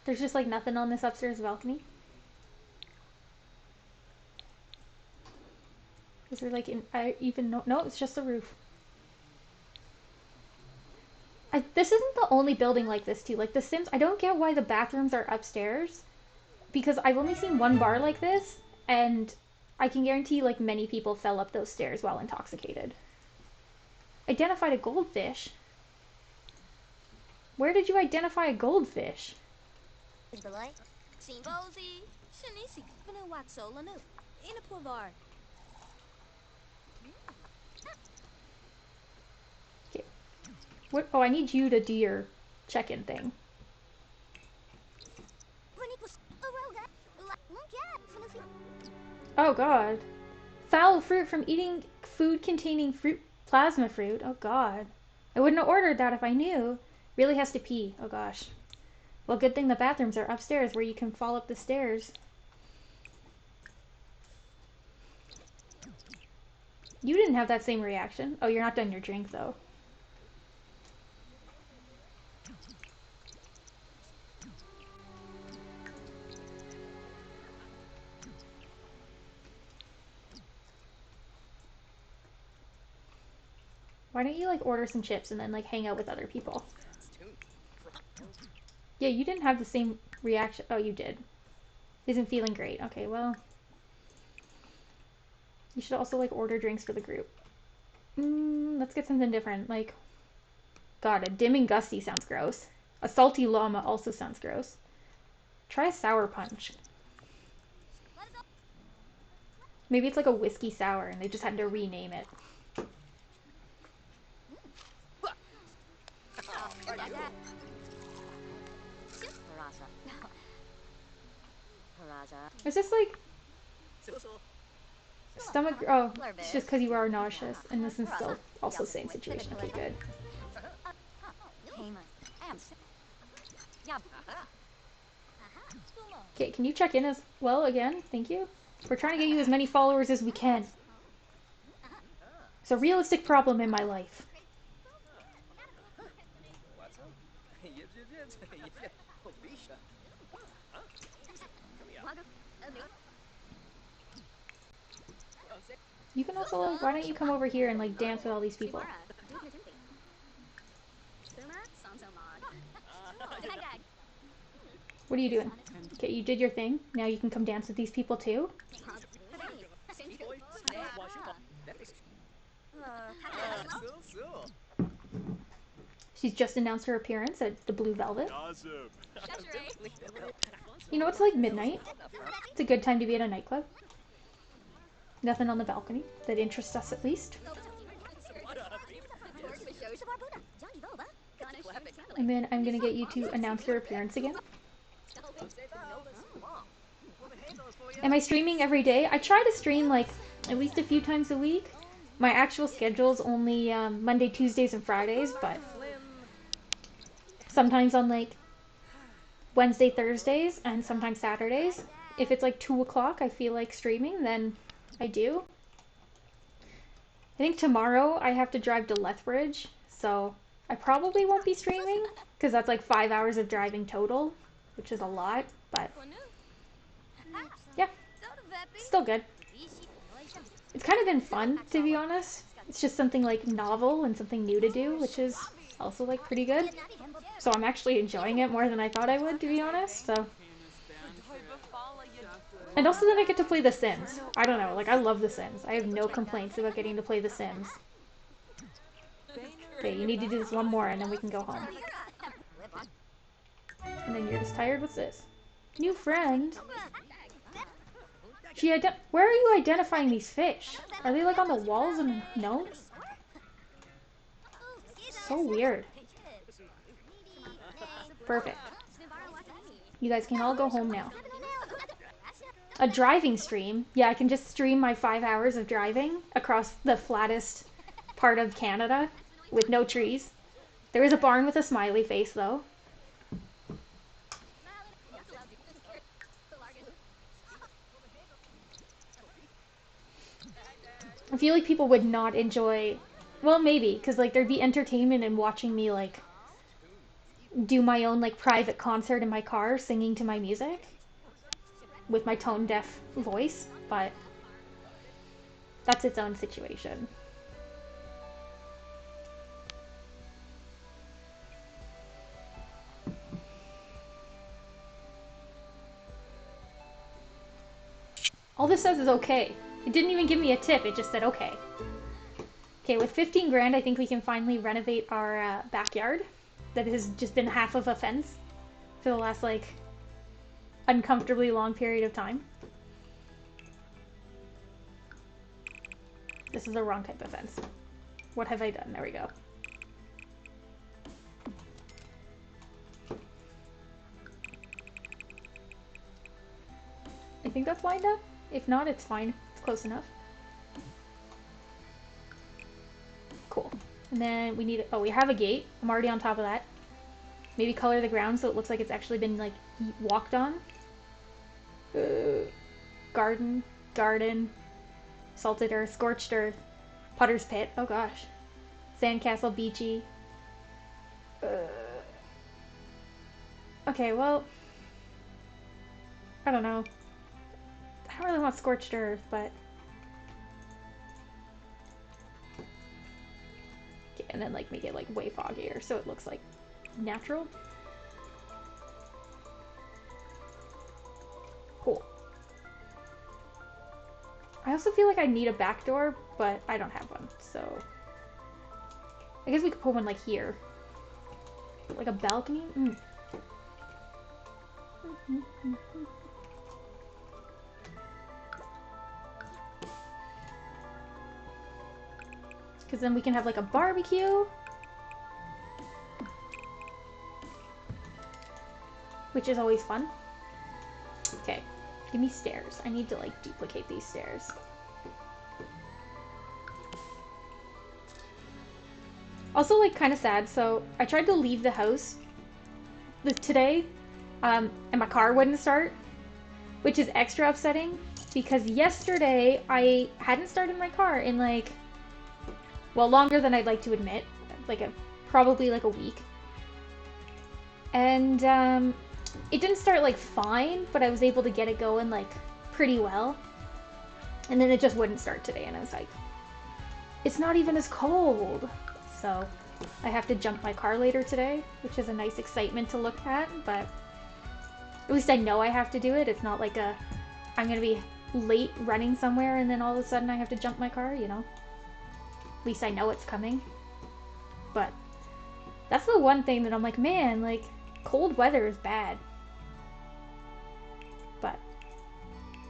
There's just like nothing on this upstairs balcony. Is there like I even know? No, it's just the roof. This isn't the only building like this too. Like the Sims, I don't get why the bathrooms are upstairs, because I've only seen one bar like this, And I can guarantee like many people fell up those stairs while intoxicated. Identified a goldfish? Where did you identify a goldfish? Okay. What? Oh, I need you to do your check-in thing. Oh god. Foul fruit from eating food containing fruit plasma fruit. Oh god. I wouldn't have ordered that if I knew. Really has to pee. Oh gosh. Well, good thing the bathrooms are upstairs where you can fall up the stairs. You didn't have that same reaction. Oh, you're not done your drink though. Why don't you like order some chips and then like hang out with other people? Yeah, you didn't have the same reaction. Oh, you did. Isn't feeling great. Okay, well. You should also like order drinks for the group. Let's get something different. Like, God, a dim and gusty sounds gross. A salty llama also sounds gross. Try a sour punch. Maybe it's like a whiskey sour and they just had to rename it. Is this like stomach? Oh, it's just because you are nauseous, and this is still also same situation. Okay, good. Okay, can you check in as well again? Thank you. We're trying to get you as many followers as we can. It's a realistic problem in my life. You can also, like, why don't you come over here and, like, dance with all these people? What are you doing? Okay, you did your thing. Now you can come dance with these people too. She's just announced her appearance at the Blue Velvet. You know, it's like midnight. It's a good time to be at a nightclub. Nothing on the balcony that interests us, at least. And then I'm gonna get you to announce your appearance again. Am I streaming every day? I try to stream like at least a few times a week. My actual schedule's only Monday, Tuesdays, and Fridays, but sometimes on like Wednesday, Thursdays, and sometimes Saturdays. If it's like 2 o'clock, I feel like streaming, then I do. I think tomorrow I have to drive to Lethbridge, so I probably won't be streaming because that's like 5 hours of driving total, which is a lot, but yeah, still good. It's kind of been fun, to be honest. It's just something like novel and something new to do, which is also like pretty good. So I'm actually enjoying it more than I thought I would, to be honest. So, and also then I get to play The Sims. I don't know, like I love The Sims. I have no complaints about getting to play The Sims. Okay, you need to do this one more and then we can go home. And then you're just tired. What's this? New friend? Where are you identifying these fish? Are they like on the walls and no? So weird. Perfect. You guys can all go home now. A driving stream? Yeah, I can just stream my 5 hours of driving across the flattest part of Canada with no trees. There is a barn with a smiley face though. I feel like people would not enjoy, well, maybe, because like there'd be entertainment in watching me like do my own like private concert in my car singing to my music with my tone deaf voice, but that's its own situation. All this says is okay. It didn't even give me a tip, it just said okay. Okay, with 15 grand, I think we can finally renovate our backyard. That has just been half of a fence for the last, like, uncomfortably long period of time. This is the wrong type of fence. What have I done? There we go. I think that's lined up. If not, it's fine. It's close enough. Cool. And then we need, oh, we have a gate. I'm already on top of that. Maybe color the ground so it looks like it's actually been, like, walked on. Garden, salted earth, scorched earth, potter's pit. Oh gosh. Sandcastle, beachy. Okay, well, I don't know. I don't really want scorched earth, but... Okay, and then, like, make it, like, way foggier so it looks, like, natural. Cool. I also feel like I need a back door, but I don't have one, so... I guess we could put one, like, here. Like a balcony? Mm. Because then we can have, like, a barbecue. Which is always fun. Okay, give me stairs. I need to, like, duplicate these stairs. Also, like, kind of sad. So I tried to leave the house today, and my car wouldn't start, which is extra upsetting because yesterday I hadn't started my car in, like, well, longer than I'd like to admit, like probably like a week. And it didn't start, like, fine, but I was able to get it going, like, pretty well. And then it just wouldn't start today, and I was like, it's not even as cold. So I have to jump my car later today, which is a nice excitement to look at, but at least I know I have to do it. It's not like I'm gonna be late running somewhere and then all of a sudden I have to jump my car, you know? At least I know it's coming. But that's the one thing that I'm like, man, like, cold weather is bad. But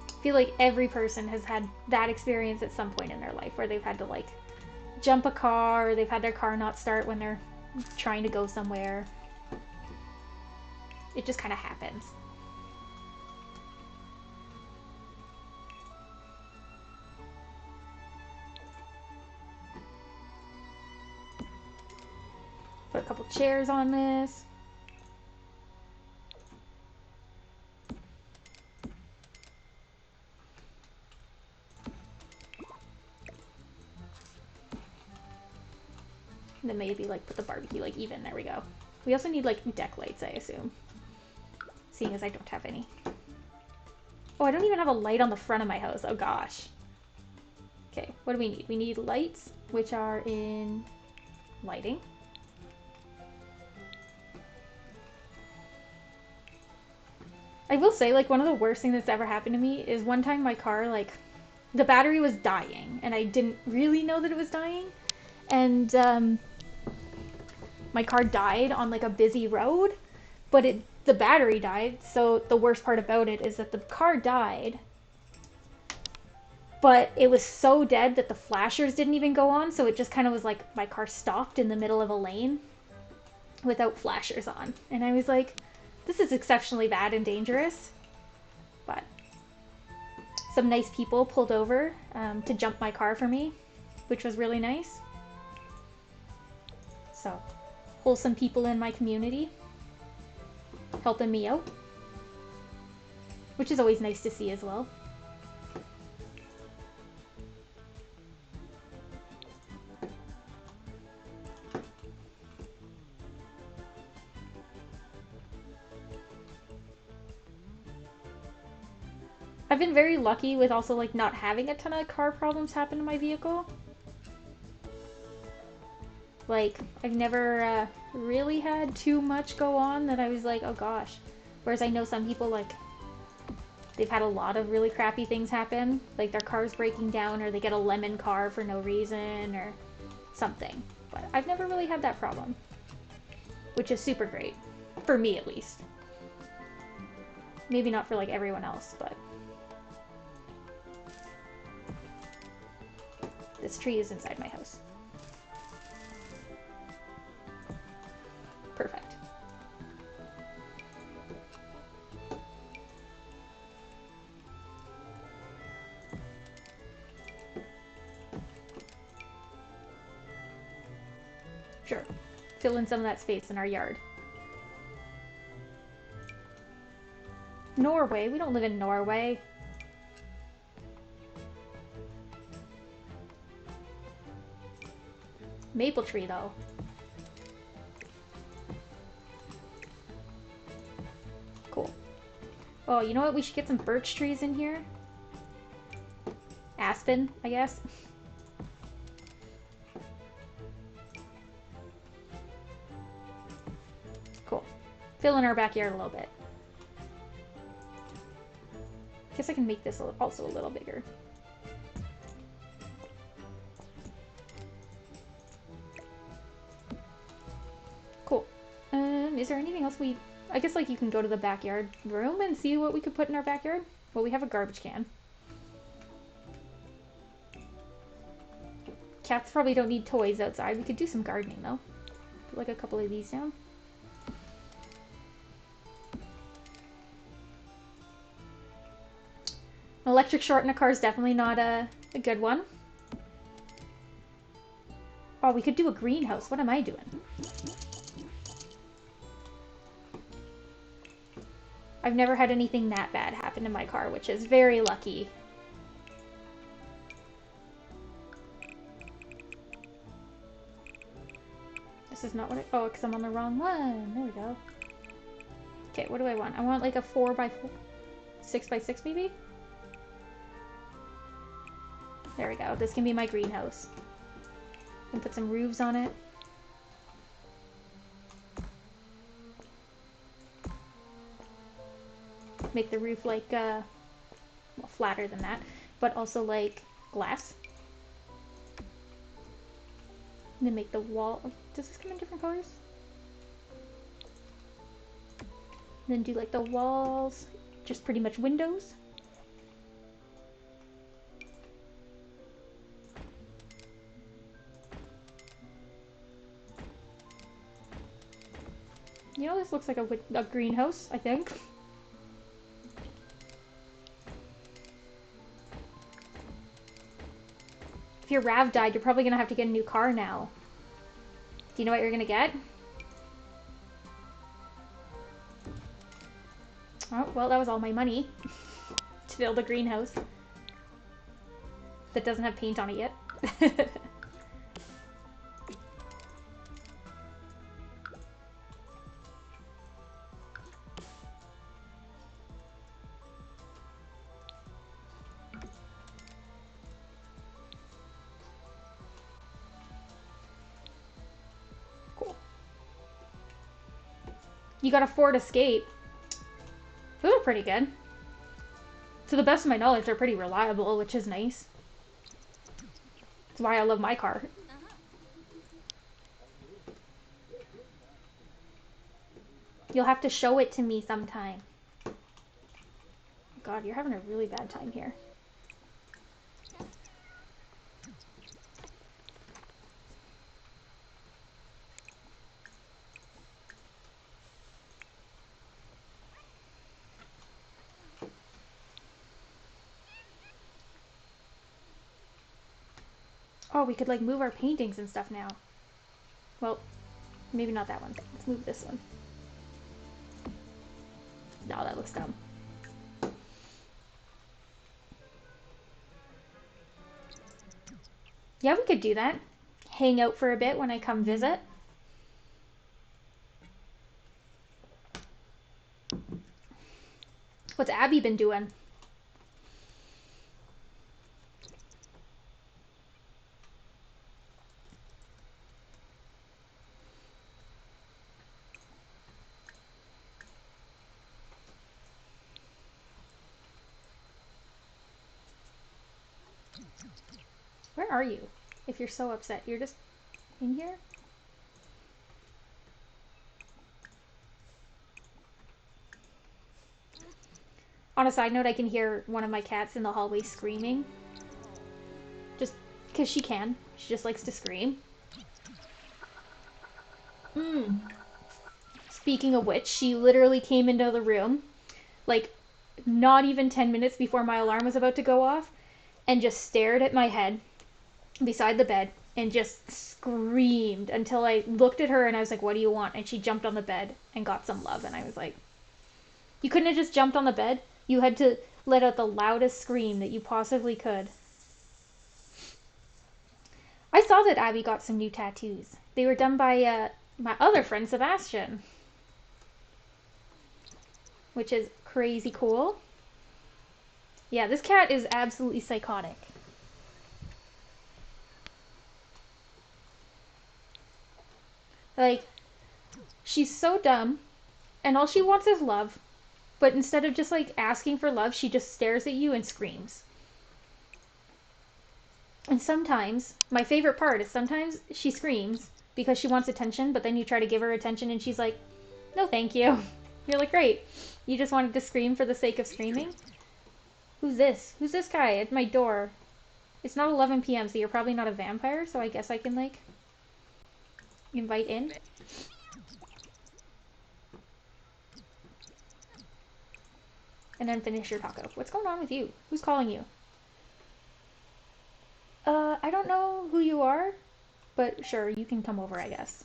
I feel like every person has had that experience at some point in their life where they've had to, like, jump a car, or they've had their car not start when they're trying to go somewhere. It just kind of happens. Put a couple chairs on this. And then maybe, like, put the barbecue, like, even. There we go. We also need, like, deck lights, I assume. Seeing as I don't have any. Oh, I don't even have a light on the front of my house. Oh, gosh. Okay, what do we need? We need lights, which are in lighting. I will say, like, one of the worst things that's ever happened to me is one time my car, like, the battery was dying, and I didn't really know that it was dying. And, my car died on, like, a busy road, but the battery died, so the worst part about it is that the car died, but it was so dead that the flashers didn't even go on, so it just kind of was like my car stopped in the middle of a lane without flashers on. And I was like, this is exceptionally bad and dangerous. But some nice people pulled over to jump my car for me, which was really nice. So, wholesome people in my community helping me out, which is always nice to see as well. I've been very lucky with also, like, not having a ton of car problems happen to my vehicle. Like, I've never really had too much go on that I was like, oh gosh. Whereas I know some people, like, they've had a lot of really crappy things happen, like their car's breaking down or they get a lemon car for no reason or something. But I've never really had that problem, which is super great, for me at least. Maybe not for like everyone else, but this tree is inside my house. Perfect. Sure. Fill in some of that space in our yard. Norway? We don't live in Norway. Maple tree, though. Cool. Oh, you know what? We should get some birch trees in here. Aspen, I guess. Cool. Fill in our backyard a little bit. Guess I can make this also a little bigger. Cool. Is there anything else we... I guess like you can go to the backyard room and see what we could put in our backyard. Well, we have a garbage can. Cats probably don't need toys outside. We could do some gardening though. Put like a couple of these down. An electric short in a car is definitely not a good one. Oh, we could do a greenhouse. What am I doing? I've never had anything that bad happen in my car, which is very lucky. This is not what I... Oh, because I'm on the wrong one. There we go. Okay, what do I want? I want like a 4x4... 6x6 maybe? There we go. This can be my greenhouse. And put some roofs on it. Make the roof like, well, flatter than that, but also like glass. And then make the wall... Does this come in different colors? And then do like the walls, just pretty much windows. You know, this looks like a greenhouse, I think. If your Rav died, you're probably gonna have to get a new car now. Do you know what you're gonna get? Oh, well, that was all my money to build a greenhouse that doesn't have paint on it yet. Cool. You got a Ford Escape. Those are pretty good. To the best of my knowledge, they're pretty reliable, which is nice. That's why I love my car. You'll have to show it to me sometime. God, you're having a really bad time here. Oh, we could like move our paintings and stuff now. Well, maybe not that one. Let's move this one. No, that looks dumb. Yeah, we could do that. Hang out for a bit when I come visit. What's Abby been doing? Where are you? If you're so upset, you're just in here? On a side note, I can hear one of my cats in the hallway screaming. Just because she can. She just likes to scream. Speaking of which, she literally came into the room, like, not even 10 minutes before my alarm was about to go off, and just stared at my head beside the bed and just screamed until I looked at her and I was like, what do you want? And she jumped on the bed and got some love. And I was like, you couldn't have just jumped on the bed. You had to let out the loudest scream that you possibly could. I saw that Abby got some new tattoos. They were done by my other friend Sebastian, which is crazy cool. Yeah, this cat is absolutely psychotic. Like, she's so dumb, and all she wants is love. But instead of just like asking for love, she just stares at you and screams. And sometimes, my favorite part is sometimes she screams because she wants attention, but then you try to give her attention and she's like, no, thank you. You're like, great. You just wanted to scream for the sake of screaming? Who's this? Who's this guy at my door? It's not 11 p.m., so you're probably not a vampire, so I guess I can, like, invite in. And then finish your taco. What's going on with you? Who's calling you? I don't know who you are, but sure, you can come over, I guess.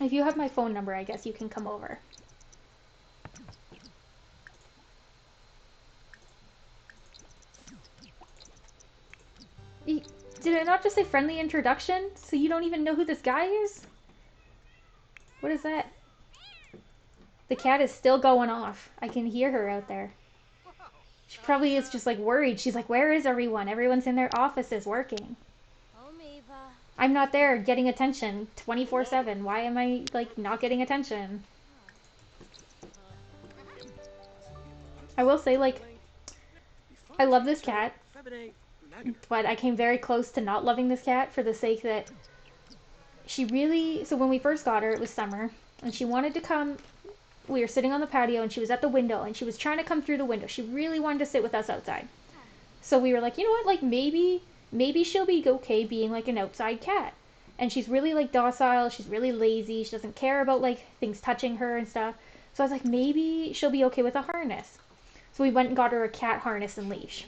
If you have my phone number, I guess you can come over. Did it not just say friendly introduction? So you don't even know who this guy is? What is that? The cat is still going off. I can hear her out there. She probably is just like worried. She's like, where is everyone? Everyone's in their offices working. I'm not there getting attention 24/7. Why am I like not getting attention? I will say, like, I love this cat, but I came very close to not loving this cat for the sake that she really. So when we first got her, it was summer, and she wanted to come. We were sitting on the patio, and she was at the window, and she was trying to come through the window. She really wanted to sit with us outside. So we were like, you know what? Like maybe she'll be okay being like an outside cat. And she's really like docile. She's really lazy. She doesn't care about like things touching her and stuff. So I was like, maybe she'll be okay with a harness. So we went and got her a cat harness and leash.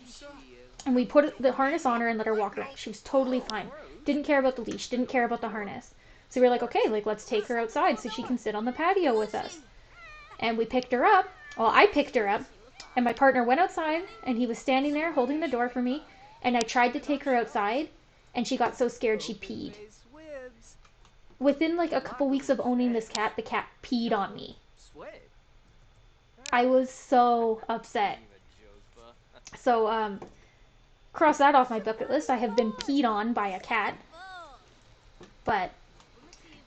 And we put the harness on her and let her walk around. She was totally fine. Didn't care about the leash. Didn't care about the harness. So we were like, okay, like let's take her outside so she can sit on the patio with us. And we picked her up. Well, I picked her up. And my partner went outside and he was standing there holding the door for me. And I tried to take her outside and she got so scared she peed. Within like a couple weeks of owning this cat, the cat peed on me. I was so upset. So, cross that off my bucket list. I have been peed on by a cat. But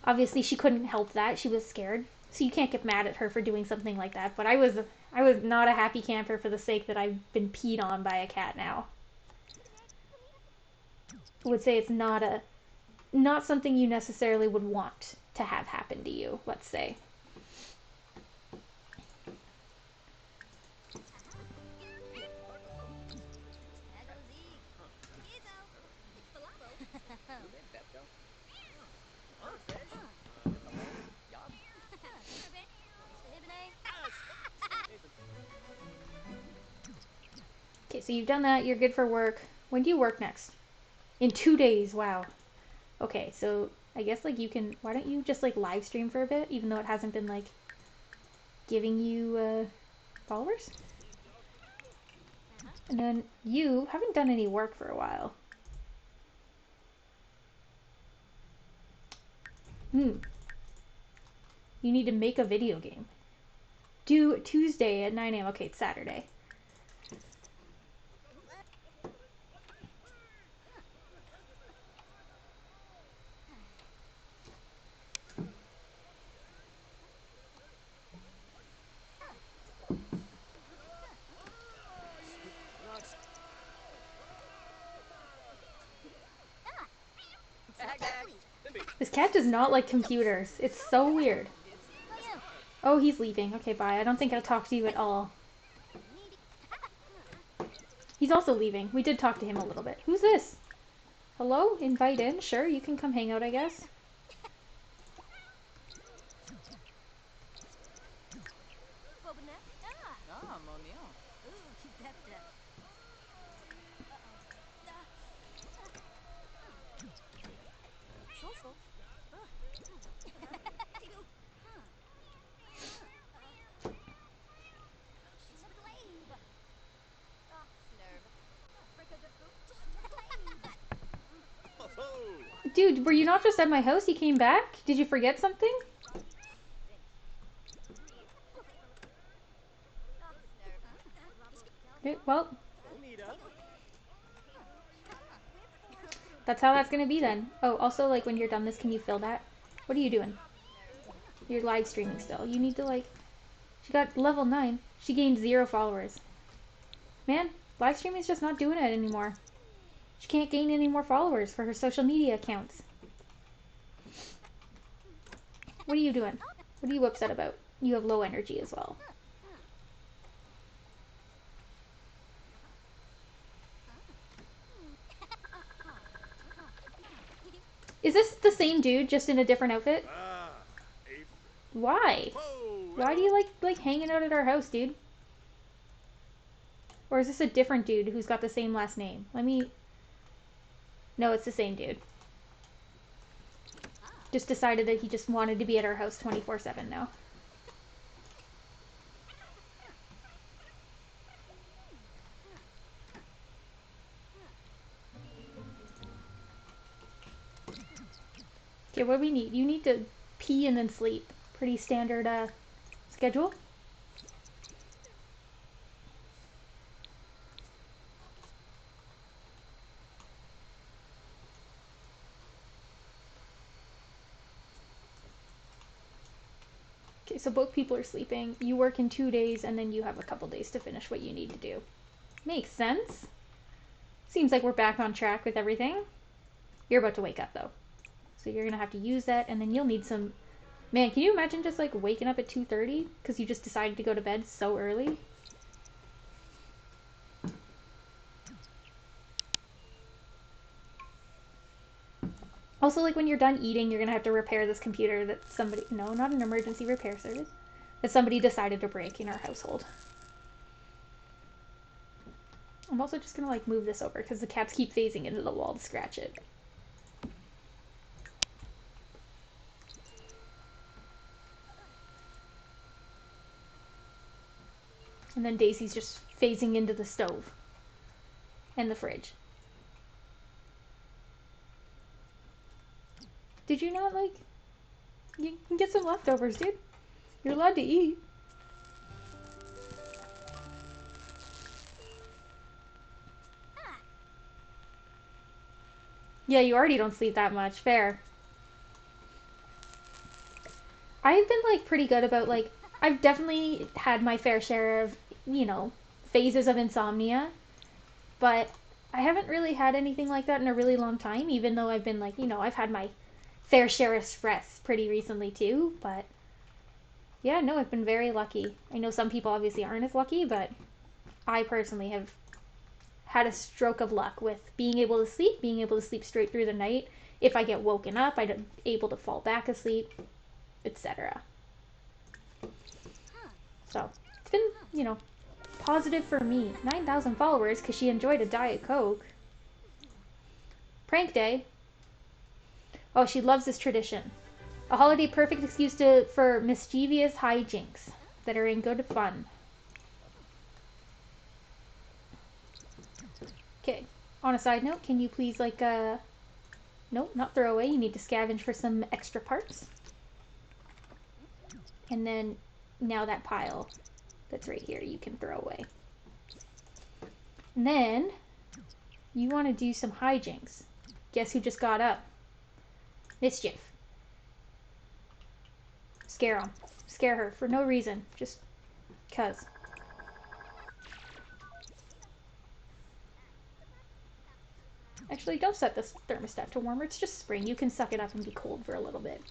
obviously she couldn't help that. She was scared. So you can't get mad at her for doing something like that. But I was not a happy camper for the sake that I've been peed on by a cat now. I would say it's not something you necessarily would want to have happen to you, let's say. Okay, so you've done that. You're good for work. When do you work next? In 2 days. Wow. Okay, so I guess like you can. Why don't you just like live stream for a bit, even though it hasn't been like giving you followers? And then you haven't done any work for a while. You need to make a video game. Due Tuesday at 9 a.m. Okay, it's Saturday. cat does not like computers. It's so weird. Oh, he's leaving. Okay, bye. I don't think I'll talk to you at all. He's also leaving. We did talk to him a little bit. Who's this? Hello? Invite in? Sure, you can come hang out, I guess. Dude, were you not just at my house? You came back? Did you forget something? Okay, well, that's how that's gonna be then. Oh, also, like, when you're done this, can you fill that? What are you doing? You're live streaming still. You need to, like... She got level 9. She gained 0 followers. Man, live streaming's just not doing it anymore. She can't gain any more followers for her social media accounts. What are you doing? What are you upset about? You have low energy as well. Is this the same dude, just in a different outfit? Why? Why do you like hanging out at our house, dude? Or is this a different dude who's got the same last name? Let me... No, it's the same dude. Just decided that he just wanted to be at our house 24/7 now. Okay, what do we need? You need to pee and then sleep. Pretty standard schedule. Okay, so both people are sleeping. You work in 2 days, and then you have a couple days to finish what you need to do. Makes sense. Seems like we're back on track with everything. You're about to wake up, though. So you're going to have to use that, and then you'll need some... Man, can you imagine just, like, waking up at 2:30? Because you just decided to go to bed so early? Also, like, when you're done eating, you're going to have to repair this computer that somebody... No, not an emergency repair service. That somebody decided to break in our household. I'm also just going to, like, move this over, because the cats keep phasing into the wall to scratch it. And then Daisy's just phasing into the stove. And the fridge. Did you not, like... You can get some leftovers, dude. You're allowed to eat. Yeah, you already don't sleep that much. Fair. I've been, like, pretty good about, like... I've definitely had my fair share of, you know, phases of insomnia. But I haven't really had anything like that in a really long time, even though I've been, like, you know, I've had my fair share of stress pretty recently, too. But, yeah, no, I've been very lucky. I know some people obviously aren't as lucky, but I personally have had a stroke of luck with being able to sleep straight through the night. If I get woken up, I'm able to fall back asleep, etc. So, it's been, you know, positive for me. 9,000 followers because she enjoyed a Diet Coke. Prank day. Oh, she loves this tradition. A holiday perfect excuse for mischievous hijinks that are in good fun. Okay, on a side note, can you please, like, nope, not throw away. You need to scavenge for some extra parts. And then, now that pile that's right here, you can throw away. And then, you want to do some hijinks. Guess who just got up? Mischief. Scare him. Scare her for no reason. Just 'cause. Actually, don't set this thermostat to warmer. It's just spring. You can suck it up and be cold for a little bit.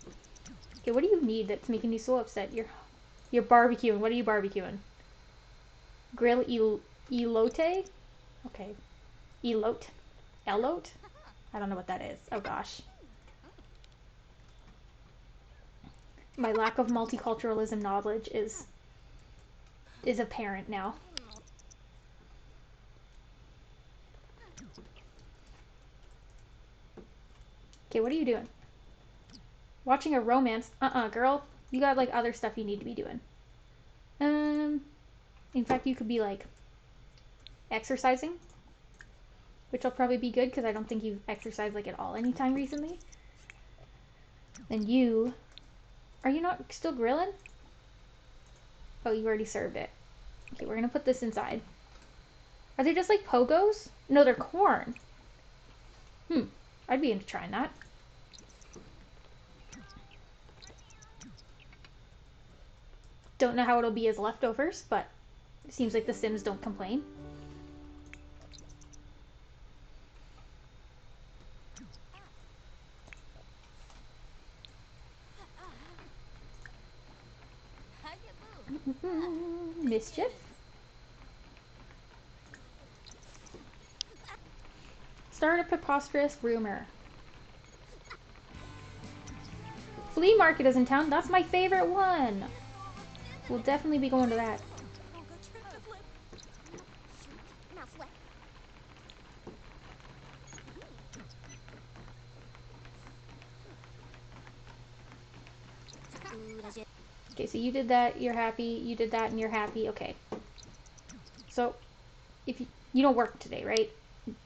Okay, what do you need that's making you so upset? You're barbecuing. What are you barbecuing? Grill elote? Okay. Elote? Elote? I don't know what that is. Oh gosh. My lack of multiculturalism knowledge is apparent now. Okay, what are you doing? Watching a romance? Girl. You got like other stuff you need to be doing. In fact, you could be like exercising, which will probably be good because I don't think you've exercised like at all anytime recently. Then you, are you not still grilling? Oh, you already served it. Okay, we're gonna put this inside. Are they just like pogos? No, they're corn. I'd be into trying that. Don't know how it'll be as leftovers, but it seems like the Sims don't complain. Mischief? Start a preposterous rumor. Flea market is in town. That's my favorite one. We'll definitely be going to that. Okay, so you did that, you're happy. You did that and you're happy. Okay. So, if you don't work today, right?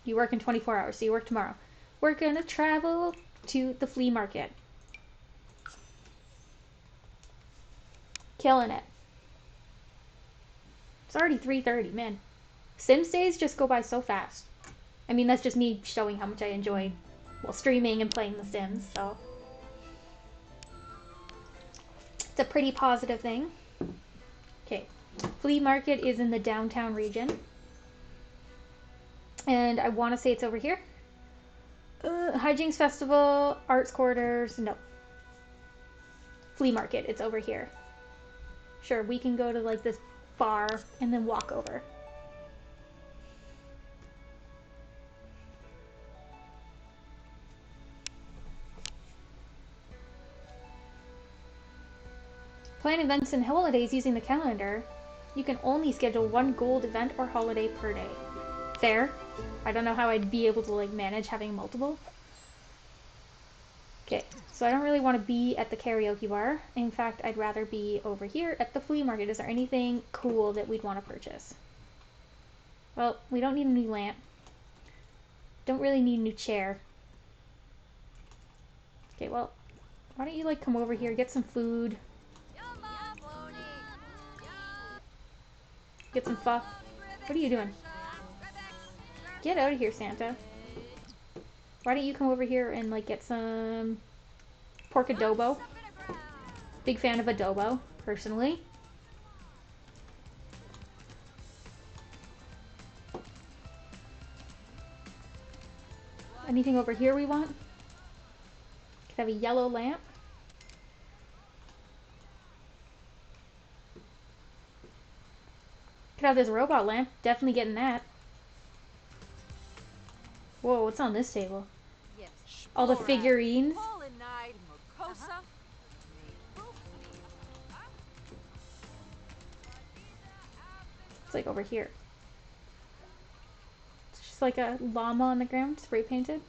You work in 24 hours, so you work tomorrow. We're gonna travel to the flea market. Killing it. It's already 3:30, man. Sims days just go by so fast. I mean, that's just me showing how much I enjoy, well, streaming and playing The Sims, so. It's a pretty positive thing. Okay. Flea market is in the downtown region. And I want to say it's over here. Hijinks Festival, Arts Quarters, no. Flea market, it's over here. Sure, we can go to like this bar and then walk over. Plan events and holidays using the calendar. You can only schedule one gold event or holiday per day. Fair. I don't know how I'd be able to like manage having multiple. Okay, so I don't really want to be at the karaoke bar. In fact, I'd rather be over here at the flea market. Is there anything cool that we'd want to purchase? Well, we don't need a new lamp. Don't really need a new chair. Okay, well, why don't you like come over here, get some food. Get some pho. What are you doing? Get out of here, Santa. Why don't you come over here and like get some pork adobo? Big fan of adobo, personally. Anything over here we want? Could have a yellow lamp. Could have this robot lamp. Definitely getting that. Whoa, what's on this table? All the figurines. It's like over here. It's just like a llama on the ground, spray painted.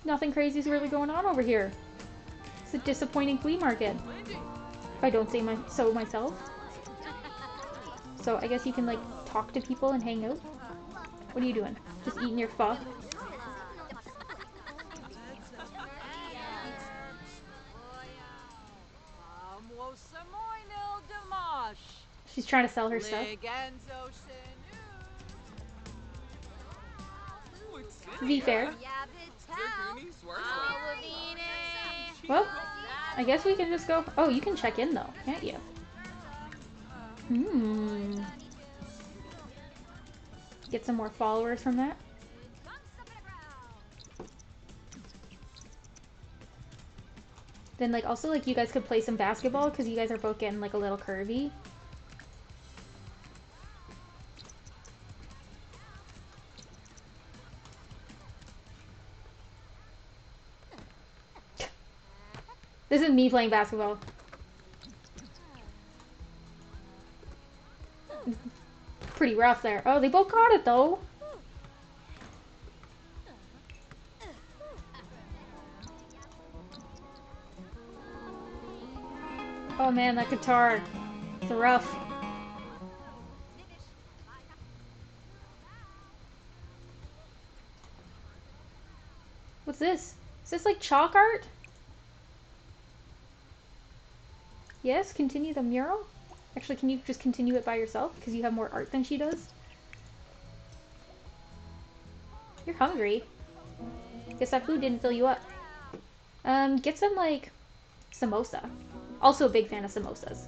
Nothing crazy is really going on over here. It's a disappointing flea market. If I don't say so myself. So I guess you can like talk to people and hang out. What are you doing? Just eating your pho? She's trying to sell her stuff. To be fair. Well, I guess we can just go. Oh, you can check in though, can't you? Get some more followers from that. Then like also like you guys could play some basketball because you guys are both getting like a little curvy. This is me playing basketball. Pretty rough there. Oh, they both caught it though. Oh man, that guitar. It's rough. What's this? Is this like chalk art? Yes, continue the mural? Actually, can you just continue it by yourself? Because you have more art than she does? You're hungry. Guess that food didn't fill you up. Get some, like, samosa. Also a big fan of samosas.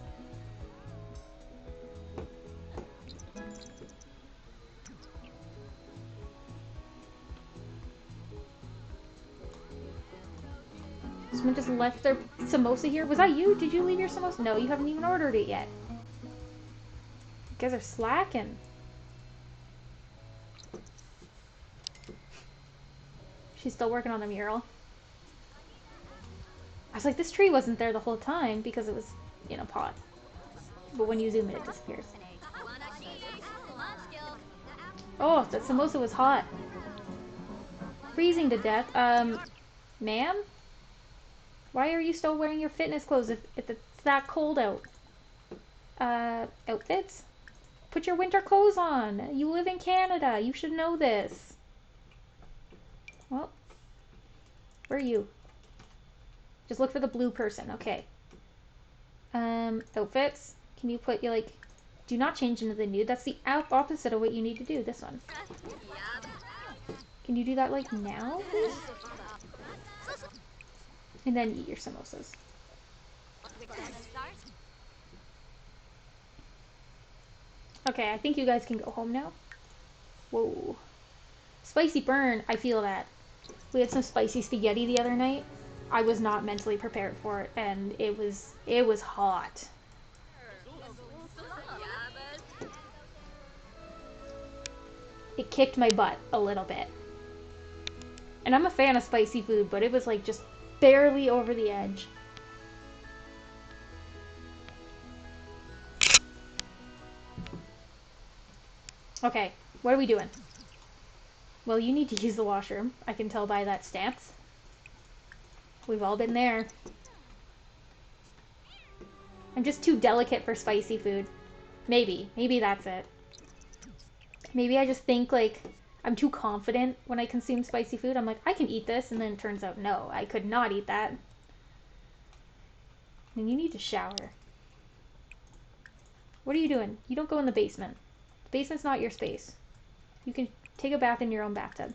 Someone just left their samosa here. Was that you? Did you leave your samosa? No, you haven't even ordered it yet. You guys are slacking. She's still working on the mural. I was like, this tree wasn't there the whole time because it was in a pot. But when you zoom in, it disappears. Oh, that samosa was hot. Freezing to death. Ma'am? Why are you still wearing your fitness clothes if it's that cold out? Outfits? Put your winter clothes on. You live in Canada. You should know this. Well, where are you? Just look for the blue person. Okay. Outfits. Can you put, like, do not change into the nude. That's the opposite of what you need to do. This one. Can you do that, like, now, please? And then eat your samosas. Okay, I think you guys can go home now. Whoa. Spicy burn. I feel that. We had some spicy spaghetti the other night. I was not mentally prepared for it, and it was hot. It kicked my butt a little bit. And I'm a fan of spicy food, but it was like just barely over the edge. Okay, what are we doing? Well, you need to use the washroom. I can tell by that stance. We've all been there. I'm just too delicate for spicy food. Maybe. Maybe that's it. Maybe I just think, like, I'm too confident when I consume spicy food. I'm like, I can eat this, and then it turns out, no, I could not eat that. And you need to shower. What are you doing? You don't go in the basement. The basement's not your space. You can take a bath in your own bathtub.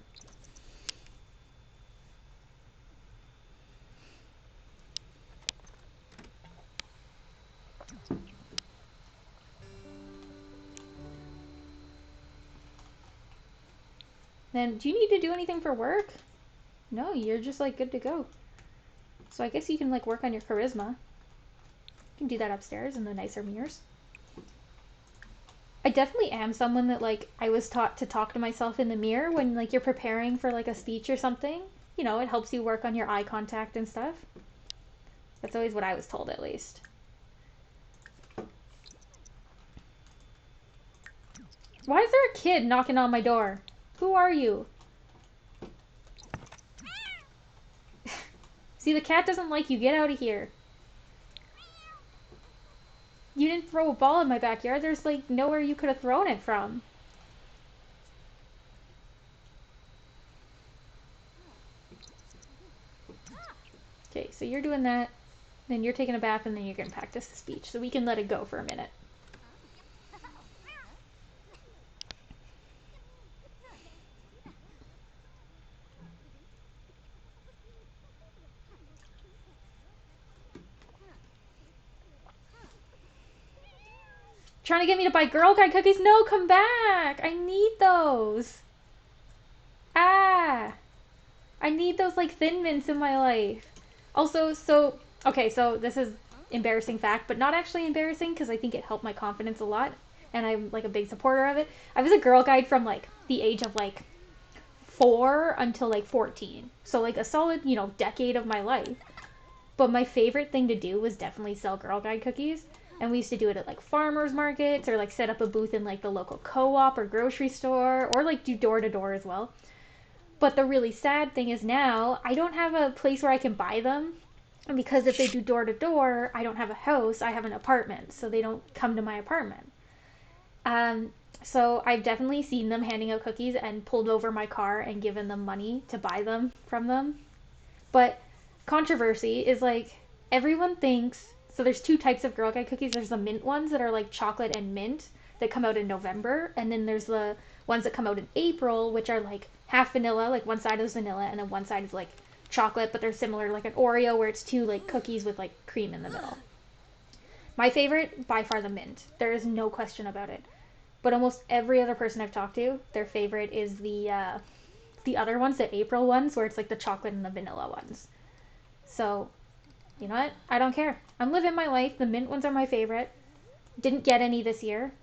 Then, do you need to do anything for work? No, you're just, like, good to go. So I guess you can, like, work on your charisma. You can do that upstairs in the nicer mirrors. I definitely am someone that, like, I was taught to talk to myself in the mirror when, like, you're preparing for, like, a speech or something. You know, it helps you work on your eye contact and stuff. That's always what I was told, at least. Why is there a kid knocking on my door? Who are you? See, the cat doesn't like you. Get out of here. You didn't throw a ball in my backyard. There's, like, nowhere you could have thrown it from. Okay, so you're doing that. Then you're taking a bath, and then you're going to practice the speech. So we can let it go for a minute. Trying to get me to buy Girl Guide cookies? No, come back. I need those. Ah. I need those like Thin Mints in my life. Also, okay, so this is embarrassing fact, but not actually embarrassing because I think it helped my confidence a lot, and I'm like a big supporter of it. I was a Girl Guide from like the age of like 4 until like 14, so like a solid decade of my life. But my favorite thing to do was definitely sell Girl Guide cookies, and we used to do it at like farmers markets or like set up a booth in like the local co-op or grocery store or like do door to door as well. But the really sad thing is now I don't have a place where I can buy them. And because if they do door to door, I don't have a house, I have an apartment. So they don't come to my apartment. Um, so I've definitely seen them handing out cookies and pulled over my car and given them money to buy them from them. But controversy is like everyone thinks so there's two types of Girl Guide cookies. There's the mint ones that are like chocolate and mint that come out in November, and then there's the ones that come out in April, which are like half vanilla, like one side is vanilla and then one side is like chocolate, but they're similar like an Oreo where it's two like cookies with like cream in the middle. My favorite by far the mint. There is no question about it. But almost every other person I've talked to, their favorite is the other ones, the April ones, where it's like the chocolate and the vanilla ones. So, you know what? I don't care. I'm living my life. The mint ones are my favorite. Didn't get any this year.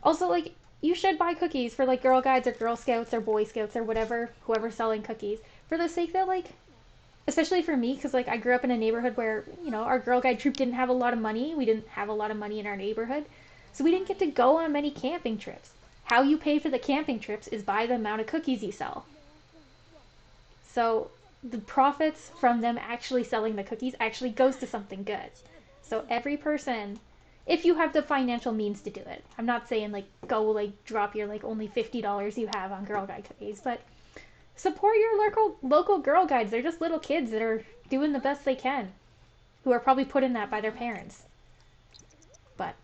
Also, like, you should buy cookies for like Girl Guides or Girl Scouts or Boy Scouts or whatever, whoever's selling cookies, for the sake that like, especially for me, because like I grew up in a neighborhood where our Girl Guide troop didn't have a lot of money. We didn't have a lot of money in our neighborhood, so we didn't get to go on many camping trips. How you pay for the camping trips is by the amount of cookies you sell. So the profits from them actually selling the cookies actually goes to something good. So every person, if you have the financial means to do it, I'm not saying like go like drop your like only $50 you have on Girl Guide cookies, but support your local Girl Guides. They're just little kids that are doing the best they can, who are probably put in that by their parents. But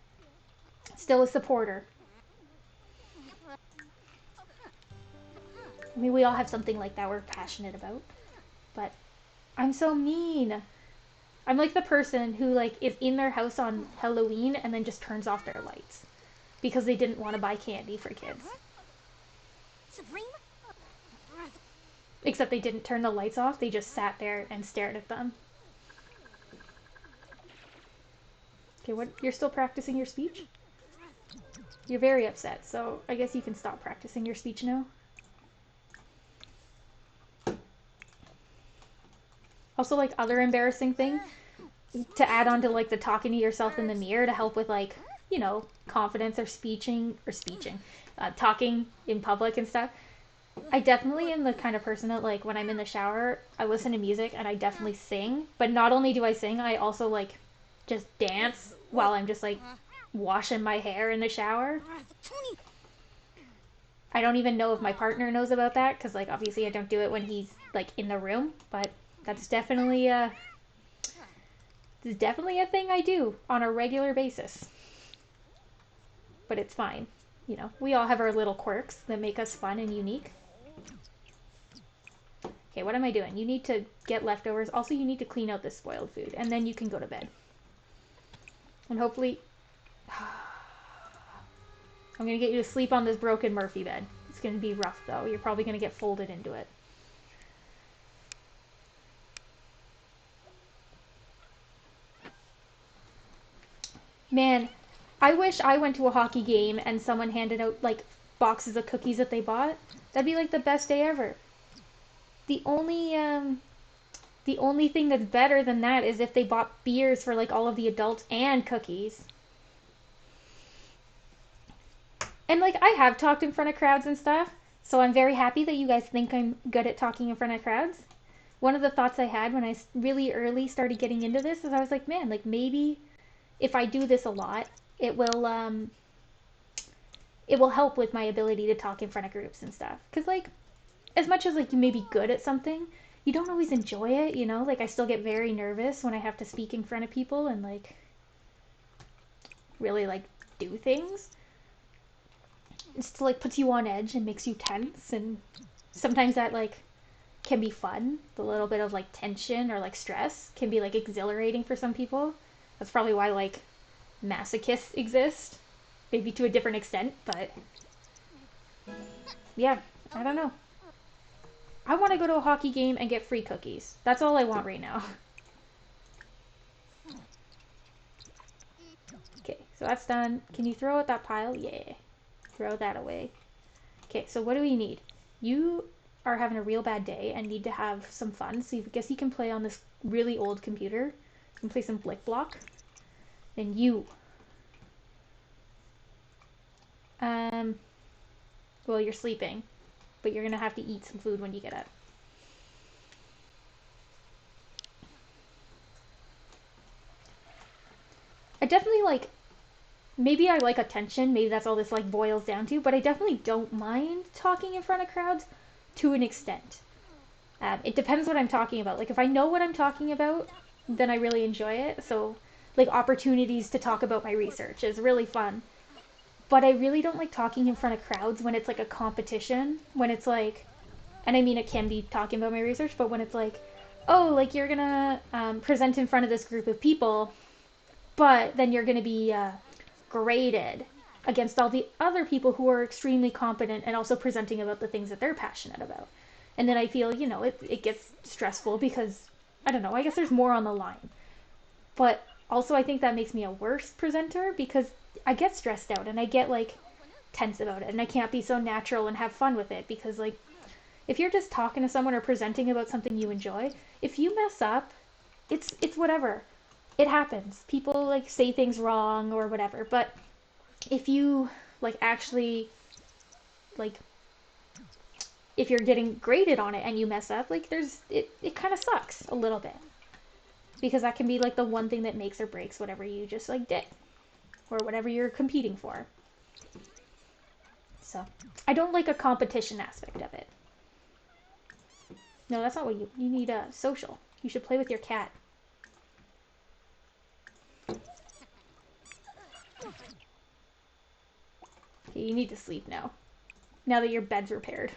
still a supporter. I mean, we all have something like that we're passionate about. But I'm so mean. I'm like the person who like is in their house on Halloween and then just turns off their lights because they didn't want to buy candy for kids. Except they didn't turn the lights off, they just sat there and stared at them. Okay, what? You're still practicing your speech? You're very upset, so I guess you can stop practicing your speech now. Also, like, other embarrassing thing to add on to like the talking to yourself in the mirror to help with like, confidence or talking in public and stuff. I definitely am the kind of person that like when I'm in the shower, I listen to music and I definitely sing. But not only do I sing, I also like just dance while I'm just like washing my hair in the shower. I don't even know if my partner knows about that because like obviously I don't do it when he's like in the room, but that's definitely a thing I do on a regular basis. But it's fine. We all have our little quirks that make us fun and unique. Okay, what am I doing? You need to get leftovers. Also, you need to clean out this spoiled food, and then you can go to bed. And hopefully... I'm going to get you to sleep on this broken Murphy bed. It's going to be rough, though. You're probably going to get folded into it. Man, I wish I went to a hockey game and someone handed out, like, boxes of cookies that they bought. That'd be, like, the best day ever. The only thing that's better than that is if they bought beers for, like, all of the adults and cookies. And, like, I have talked in front of crowds and stuff, so I'm very happy that you guys think I'm good at talking in front of crowds. One of the thoughts I had when I really early started getting into this is I was like, man, like, maybe if I do this a lot, it will help with my ability to talk in front of groups and stuff. Because, like, as much as, like, you may be good at something, you don't always enjoy it, Like, I still get very nervous when I have to speak in front of people and, like, really, like, do things. It still, like, puts you on edge and makes you tense, and sometimes that, like, can be fun. The little bit of, like, tension or, like, stress can be, like, exhilarating for some people. That's probably why, like, masochists exist. Maybe to a different extent, but yeah, I don't know. I want to go to a hockey game and get free cookies. That's all I want right now. Okay, so that's done. Can you throw out that pile? Yeah. Throw that away. Okay, so what do we need? You are having a real bad day and need to have some fun, so I guess you can play on this really old computer. You can play some Blick Block. Then you. Um, well, you're sleeping, but you're gonna have to eat some food when you get up. I definitely like, maybe I like attention, maybe that's all this like boils down to, but I definitely don't mind talking in front of crowds to an extent. It depends what I'm talking about. Like if I know what I'm talking about, then I really enjoy it. So like opportunities to talk about my research is really fun. But I really don't like talking in front of crowds when it's like a competition, when it's like, and I mean it can be talking about my research, but when it's like, oh, like you're gonna present in front of this group of people, but then you're gonna be graded against all the other people who are extremely competent and also presenting about the things that they're passionate about. And then I feel, it gets stressful because, I don't know, I guess there's more on the line. But also, I think that makes me a worse presenter because I get stressed out and I get like tense about it and I can't be so natural and have fun with it because, like, if you're just talking to someone or presenting about something you enjoy, if you mess up, it's whatever. It happens. People like say things wrong or whatever, but if you like actually like if you're getting graded on it and you mess up, like it kind of sucks a little bit because that can be like the one thing that makes or breaks whatever you just like did or whatever you're competing for. So I don't like a competition aspect of it. No, that's not what you need. A social. You should play with your cat. Okay, you need to sleep now. Now that your bed's repaired.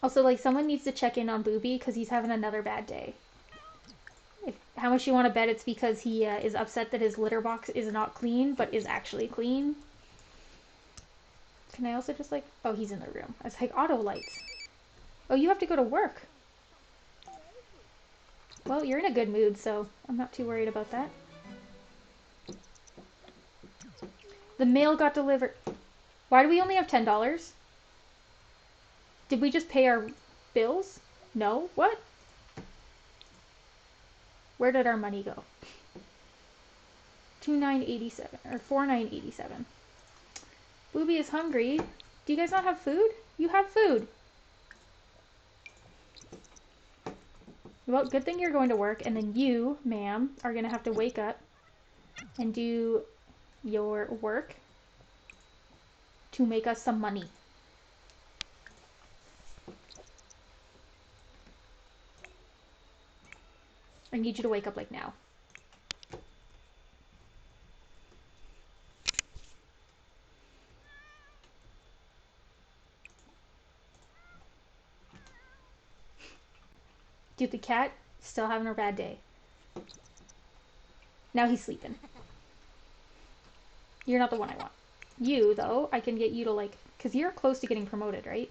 Also, like, someone needs to check in on Booby because he's having another bad day. How much you want to bet it's because he is upset that his litter box is not clean, but is actually clean? Can I also just, like... Oh, he's in the room. I was like, auto lights. Oh, you have to go to work. Well, you're in a good mood, so I'm not too worried about that. The mail got delivered. Why do we only have $10? Did we just pay our bills? No? What? Where did our money go? 2987 or 4987. Booby is hungry. Do you guys not have food? You have food. Well, good thing you're going to work, and then you, ma'am, are gonna have to wake up and do your work to make us some money. I need you to wake up like now. Dude, the cat still having a bad day. Now he's sleeping. You're not the one I want. You, though, I can get you to, like... Because you're close to getting promoted, right?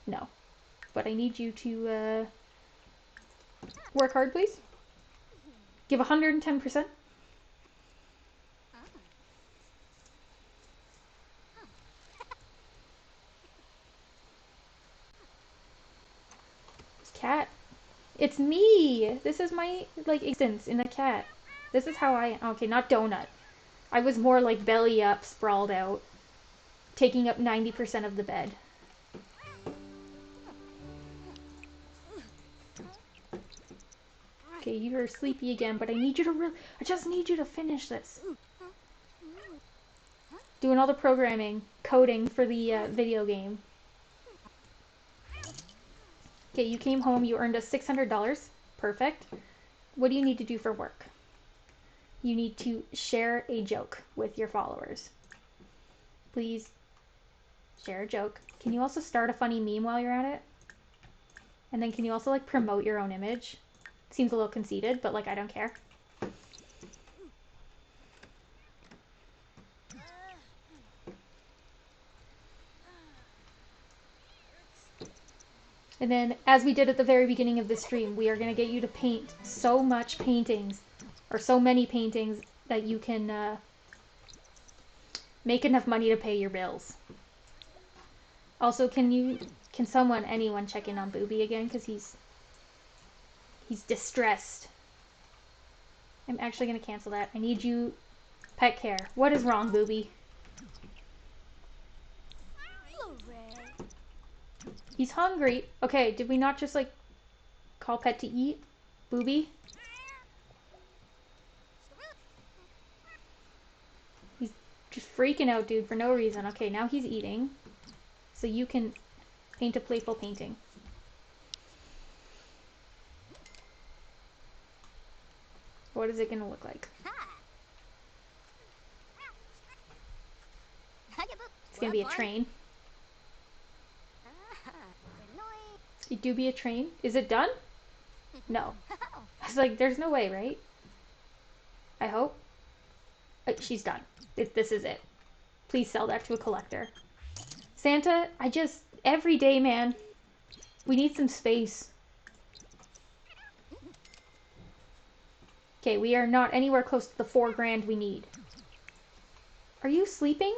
No. But I need you to, work hard, please. Give 110%. Cat. It's me! This is my, like, existence in a cat. This is how I... Okay, not donut. I was more, like, belly up, sprawled out. Taking up 90% of the bed. Okay, you're sleepy again, but I need you to I just need you to finish this. Doing all the programming, coding for the video game. Okay, you came home, you earned us $600. Perfect. What do you need to do for work? You need to share a joke with your followers. Please share a joke. Can you also start a funny meme while you're at it? And then can you also like promote your own image? Seems a little conceited, but like I don't care. And then, as we did at the very beginning of the stream, we are going to get you to paint so much paintings, or so many paintings, that you can make enough money to pay your bills. Also, can anyone check in on Booby again? Because he's distressed. I'm actually going to cancel that. I need you pet care. What is wrong, Booby? He's hungry. Okay, did we not just, like, call pet to eat? Booby? He's just freaking out, dude, for no reason. Okay, now he's eating. So you can paint a playful painting. What is it going to look like? It's going to be a train. It do be a train. Is it done? No. I was like, there's no way, right? I hope. She's done. This is it. Please sell that to a collector. Santa, every day, man. We need some space. Okay, we are not anywhere close to the $4,000 we need. Are you sleeping,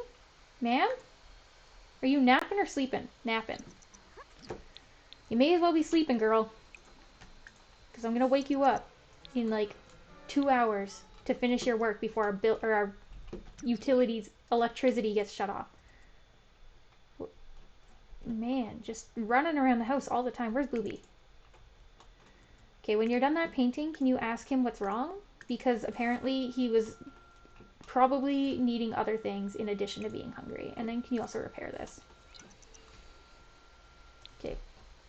ma'am? Are you napping or sleeping? Napping. You may as well be sleeping, girl. Because I'm going to wake you up in like 2 hours to finish your work before our utilities electricity gets shut off. Man, just running around the house all the time. Where's Booby? Okay, when you're done that painting, can you ask him what's wrong? Because apparently he was probably needing other things in addition to being hungry. And then can you also repair this? Okay,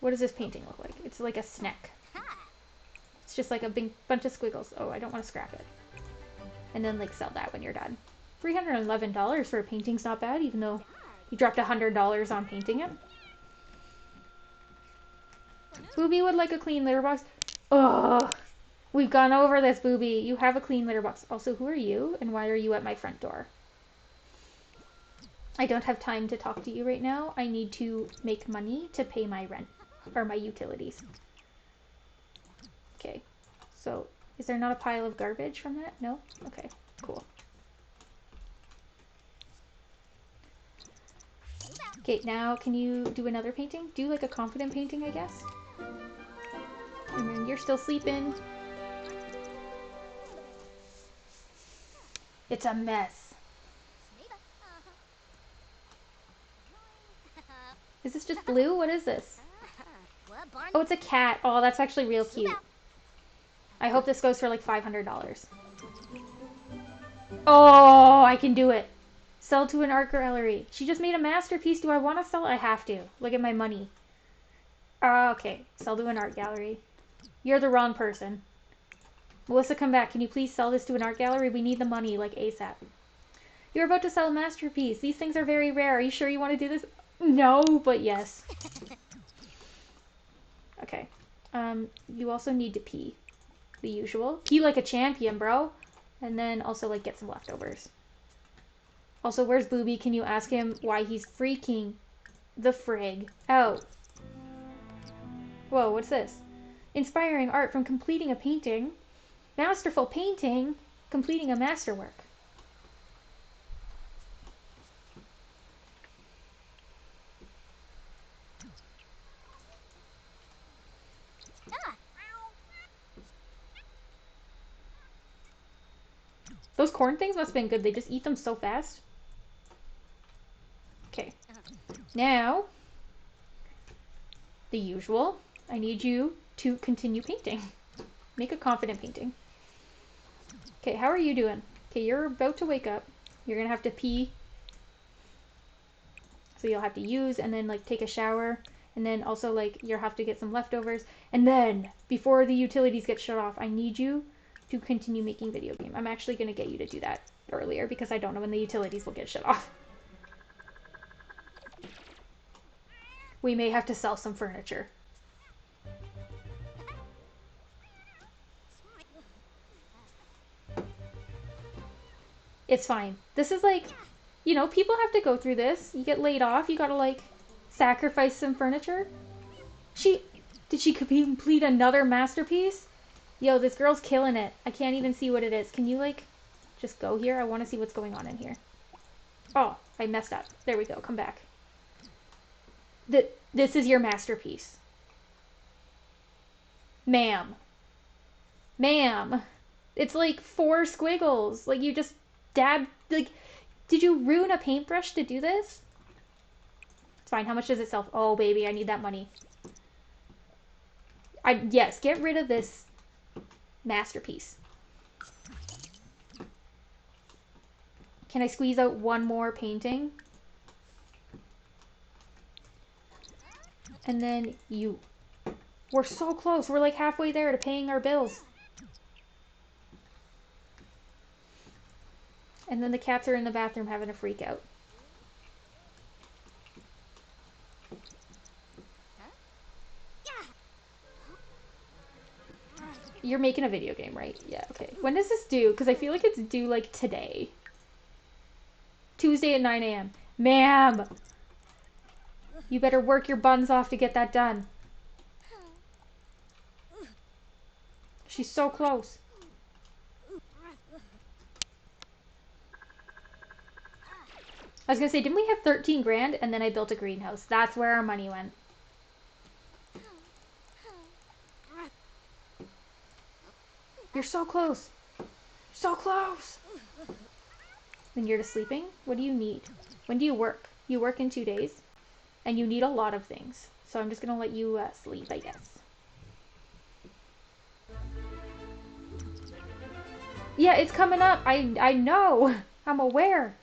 what does this painting look like? It's like a snack. It's just like a big bunch of squiggles. Oh, I don't want to scrap it. And then like sell that when you're done. $311 for a painting's not bad, even though you dropped $100 on painting it. Booby would like a clean litter box. Ugh. We've gone over this, Booby. You have a clean litter box. Also, who are you and why are you at my front door? I don't have time to talk to you right now. I need to make money to pay my rent or my utilities. Okay. So, is there not a pile of garbage from that? No? Okay. Cool. Okay, now can you do another painting? Do like a confident painting, I guess. And then you're still sleeping. It's a mess. Is this just blue? What is this? Oh, it's a cat. Oh, that's actually real cute. I hope this goes for like $500. Oh, I can do it. Sell to an art gallery. She just made a masterpiece. Do I want to sell it? I have to. Look at my money. Okay. Sell to an art gallery. You're the wrong person. Melissa, come back. Can you please sell this to an art gallery? We need the money, like, ASAP. You're about to sell a masterpiece. These things are very rare. Are you sure you want to do this? No, but yes. Okay. You also need to pee. The usual. Pee like a champion, bro. And then also, like, get some leftovers. Also, where's Booby? Can you ask him why he's freaking the frig out? Whoa, what's this? Inspiring art from completing a painting. Masterful painting. Completing a masterwork. Those corn things must have been good. They just eat them so fast. Okay. Now, the usual. I need you to continue painting. Make a confident painting. Okay, how are you doing? Okay, you're about to wake up. You're gonna have to pee. So you'll have to use and then like take a shower. And then also like you'll have to get some leftovers. And then before the utilities get shut off, I need you to continue making video game. I'm actually gonna get you to do that earlier because I don't know when the utilities will get shut off. We may have to sell some furniture. It's fine. This is like, you know, people have to go through this. You get laid off, you gotta like sacrifice some furniture. Did she complete another masterpiece? Yo, this girl's killing it. I can't even see what it is. Can you, like, just go here? I want to see what's going on in here. Oh, I messed up. There we go. Come back. This is your masterpiece. Ma'am. Ma'am. It's like 4 squiggles. Like, you just dabbed, like, did you ruin a paintbrush to do this? It's fine. How much does it sell? Oh, baby, I need that money. Yes, get rid of this masterpiece. Can I squeeze out one more painting? And then you. We're so close. We're like halfway there to paying our bills. And then the cats are in the bathroom having a freak out. You're making a video game, right? Yeah, okay. When does this due? Because I feel like it's due like today. Tuesday at 9 a.m. Ma'am! You better work your buns off to get that done. She's so close. I was gonna say, didn't we have 13 grand? And then I built a greenhouse. That's where our money went. You're so close. So close. Then you're just sleeping? What do you need? When do you work? You work in 2 days. And you need a lot of things. So I'm just gonna let you sleep, I guess. Yeah, it's coming up. I know. I'm aware.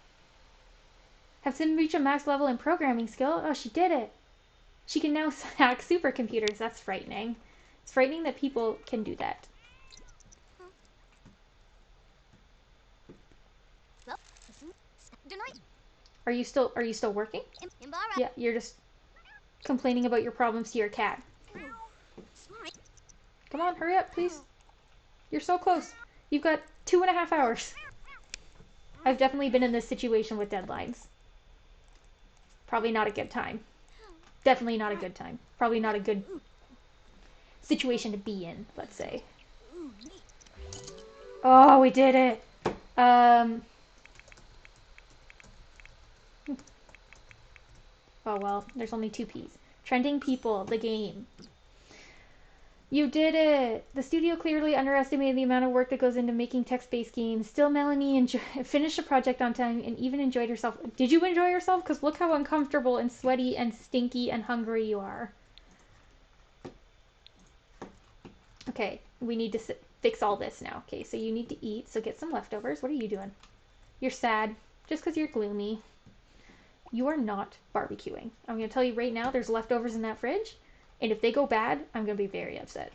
Have Sim reached a max level in programming skill? Oh, she did it. She can now hack supercomputers. That's frightening. It's frightening that people can do that. Are you still working? Yeah, you're just complaining about your problems to your cat. Come on, hurry up, please. You're so close. You've got 2.5 hours. I've definitely been in this situation with deadlines. Probably not a good time. Definitely not a good time. Probably not a good situation to be in, let's say. Oh, we did it. Oh well, there's only 2 P's. Trending people, the game. You did it! The studio clearly underestimated the amount of work that goes into making text-based games. Still, Melanie finished the project on time and even enjoyed herself. Did you enjoy yourself? Because look how uncomfortable and sweaty and stinky and hungry you are. Okay, we need to fix all this now. Okay, so you need to eat, so get some leftovers. What are you doing? You're sad. Just because you're gloomy. You are not barbecuing. I'm going to tell you right now, there's leftovers in that fridge. And if they go bad, I'm going to be very upset.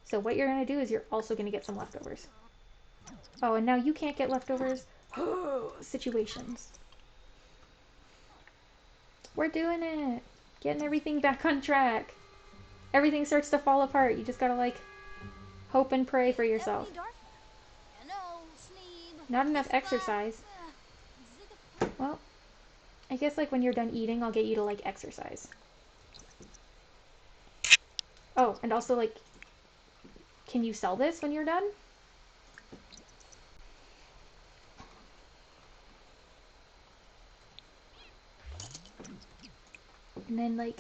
So what you're going to do is you're also going to get some leftovers. Oh, and now you can't get leftovers. Situations. We're doing it. Getting everything back on track. Everything starts to fall apart. You just got to, like, hope and pray for yourself. Not enough exercise. Well, I guess, like, when you're done eating, I'll get you to, like, exercise. Oh, and also, like, can you sell this when you're done? And then, like,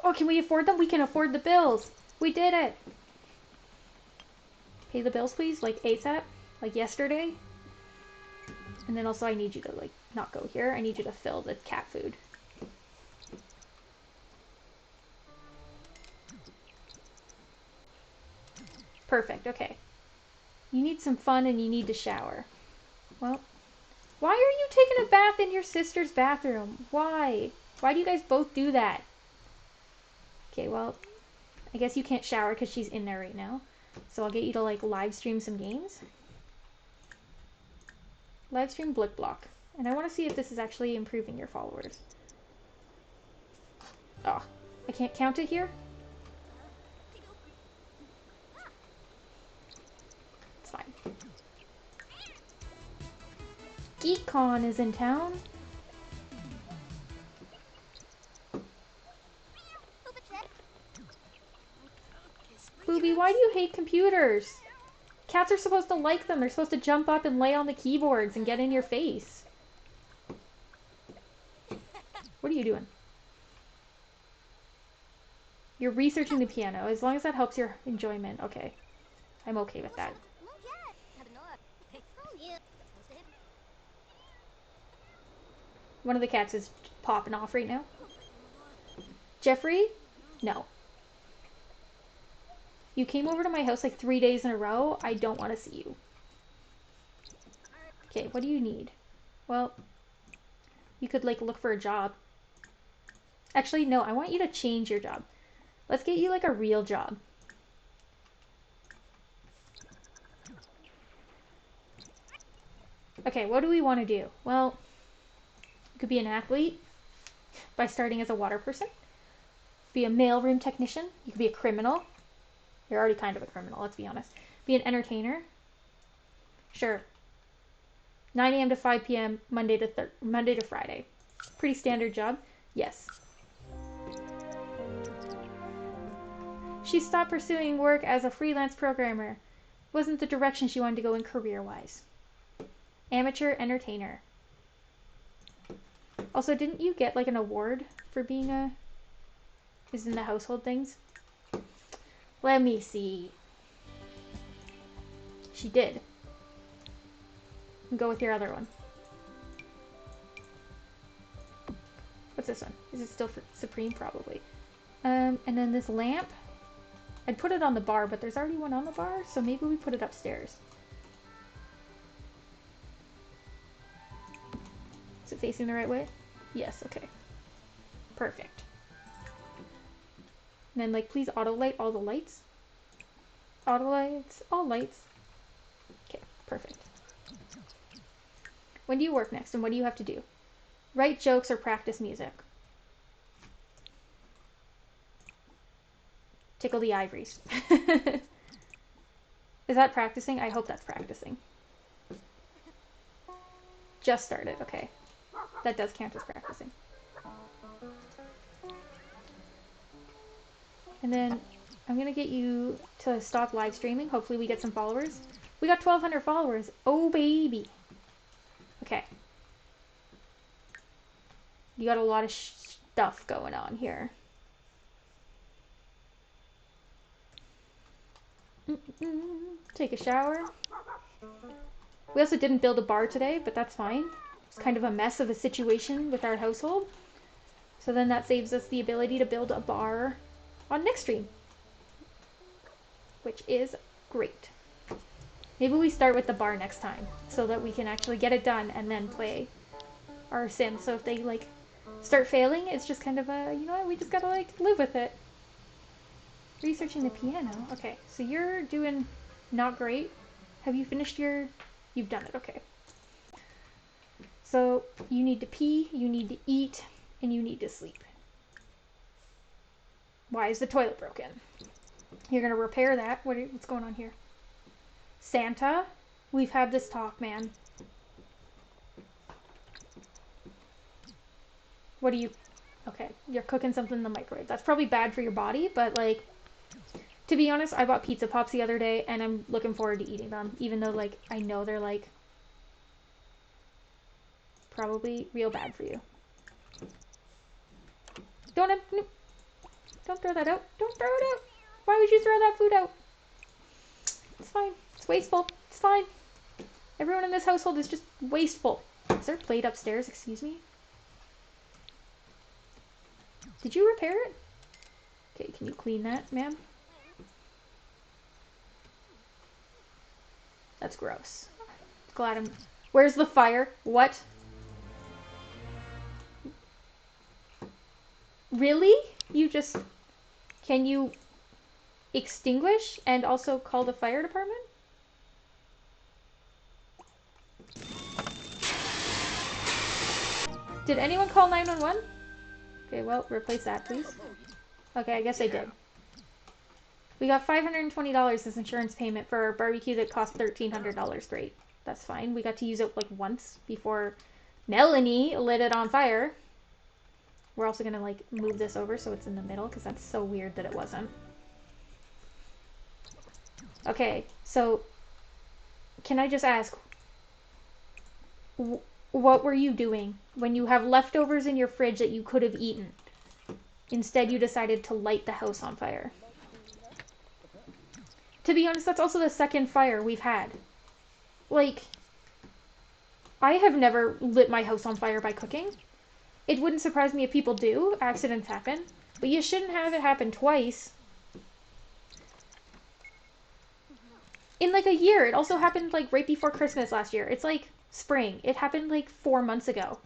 oh, can we afford them? We can afford the bills. We did it. Pay the bills, please, like, ASAP, like yesterday. And then also I need you to, like, not go here. I need you to fill the cat food. Perfect, okay. You need some fun and you need to shower. Well, why are you taking a bath in your sister's bathroom? Why? Why do you guys both do that? Okay, well, I guess you can't shower because she's in there right now. So I'll get you to, like, live stream some games. Live stream Blick Block. And I want to see if this is actually improving your followers. Oh, I can't count it here? It's fine. GeekCon is in town. Booby, why do you hate computers? Cats are supposed to like them. They're supposed to jump up and lay on the keyboards and get in your face. What are you doing? You're researching the piano. As long as that helps your enjoyment. Okay. I'm okay with that. One of the cats is popping off right now. Jeffrey? No. You came over to my house like 3 days in a row. I don't want to see you. Okay, what do you need? Well, you could like look for a job. Actually, no, I want you to change your job. Let's get you like a real job. Okay, what do we want to do? Well, you could be an athlete by starting as a water person. Be a mailroom technician. You could be a criminal. You're already kind of a criminal, let's be honest. Be an entertainer. Sure. 9 a.m. to 5 p.m. Monday to Friday. Pretty standard job. Yes. She stopped pursuing work as a freelance programmer. Wasn't the direction she wanted to go in career-wise. Amateur entertainer. Also, didn't you get like an award for being a... Is in the household things? Let me see. She did. Go with your other one. What's this one? Is it still for Supreme? Probably. And then this lamp. I'd put it on the bar, but there's already one on the bar, so maybe we put it upstairs. Is it facing the right way? Yes, okay. Perfect. And then, like, please auto-light all the lights. Auto-lights, all lights. Okay, perfect. When do you work next, and what do you have to do? Write jokes or practice music. Tickle the ivories. Is that practicing? I hope that's practicing. Just started, okay. That does count as practicing. And then I'm going to get you to stop live streaming. Hopefully we get some followers. We got 1,200 followers. Oh, baby. Okay. You got a lot of stuff going on here. Take a shower. We also didn't build a bar today, but that's fine. It's kind of a mess of a situation with our household. So then that saves us the ability to build a bar on next stream, which is great. Maybe we start with the bar next time so that we can actually get it done and then play our Sims. So if they like start failing, it's just kind of a, you know what, we just gotta like live with it. Researching the piano. Okay, so you're doing not great. Have you finished your... You've done it, okay. So you need to pee, you need to eat, and you need to sleep. Why is the toilet broken? You're gonna repair that. What's going on here? Santa? We've had this talk, man. What are you... Okay, you're cooking something in the microwave. That's probably bad for your body, but like... To be honest, I bought pizza pops the other day, and I'm looking forward to eating them. Even though, like, I know they're, like, probably real bad for you. Don't throw that out. Don't throw it out. Why would you throw that food out? It's fine. It's wasteful. It's fine. Everyone in this household is just wasteful. Is there a plate upstairs? Excuse me? Did you repair it? Okay, can you clean that, ma'am? That's gross. Glad I'm... Where's the fire? What? Really? You just... Can you extinguish and also call the fire department? Did anyone call 911? Okay, well, replace that, please. Okay, I guess I did. We got $520 as insurance payment for our barbecue that cost $1,300. Great. That's fine. We got to use it like once before Melanie lit it on fire. We're also going to like move this over so it's in the middle because that's so weird that it wasn't. Okay, so can I just ask, what were you doing when you have leftovers in your fridge that you could have eaten? Instead, you decided to light the house on fire. To be honest, that's also the second fire we've had. Like, I have never lit my house on fire by cooking. It wouldn't surprise me if people do. Accidents happen. But you shouldn't have it happen twice. In like a year. It also happened like right before Christmas last year. It's like spring. It happened like 4 months ago.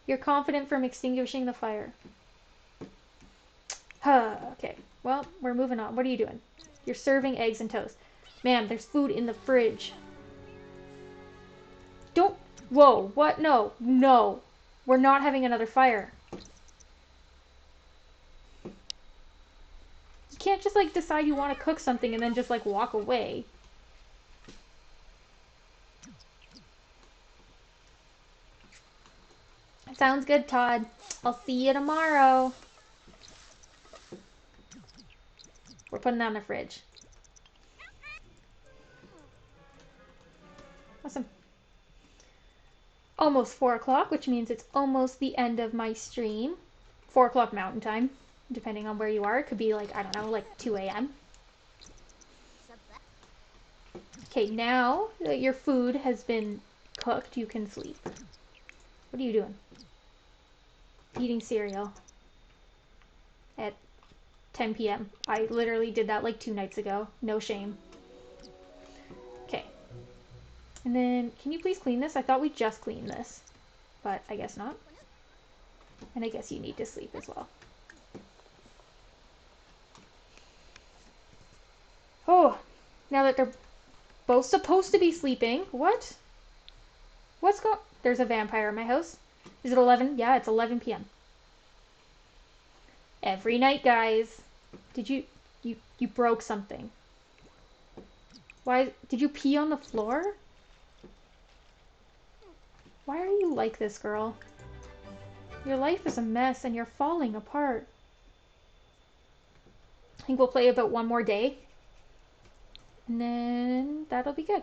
You're confident from extinguishing the fire. Okay. Well, we're moving on. What are you doing? You're serving eggs and toast. Man, there's food in the fridge. Don't... Whoa, what? No. No. We're not having another fire. You can't just like decide you want to cook something and then just like walk away. Sounds good, Todd. I'll see you tomorrow. We're putting that in the fridge. Awesome. Almost 4 o'clock, which means it's almost the end of my stream. 4 o'clock Mountain Time, depending on where you are. It could be like, I don't know, like 2 a.m. Okay, now that your food has been cooked, you can sleep. What are you doing? Eating cereal at 10 p.m. I literally did that like 2 nights ago. No shame. Okay. And then, can you please clean this? I thought we just cleaned this, but I guess not. And I guess you need to sleep as well. Oh, now that they're both supposed to be sleeping. What? What's going... There's a vampire in my house. Is it 11? Yeah, it's 11 p.m. Every night, guys. Did you broke something. Why did you pee on the floor? Why are you like this, girl? Your life is a mess and you're falling apart. I think we'll play about one more day. And then that'll be good.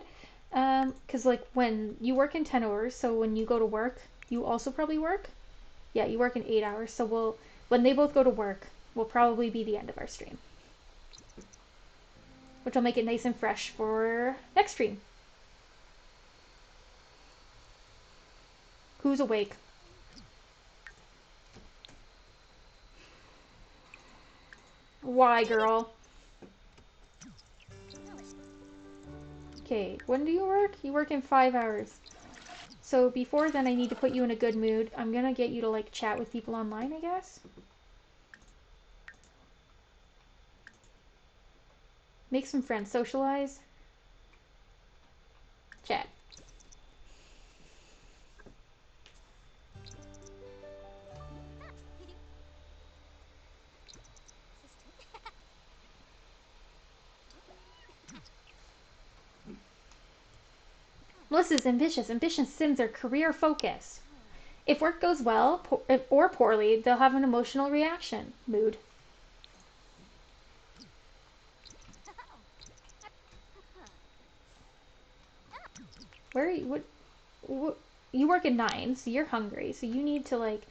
Because like when you work in 10 hours, so when you go to work, you also probably work? Yeah, you work in 8 hours. So when they both go to work, will probably be the end of our stream. Which will make it nice and fresh for next stream. Who's awake? Why, girl? Okay, when do you work? You work in 5 hours. So before then, I need to put you in a good mood. I'm gonna get you to like chat with people online, I guess. Make some friends, socialize. Chat. Melissa's ambitious. Ambitious Sims are career focused. If work goes well or poorly, they'll have an emotional reaction. Mood. Where are you? What? You work at 9, so you're hungry. So you need to like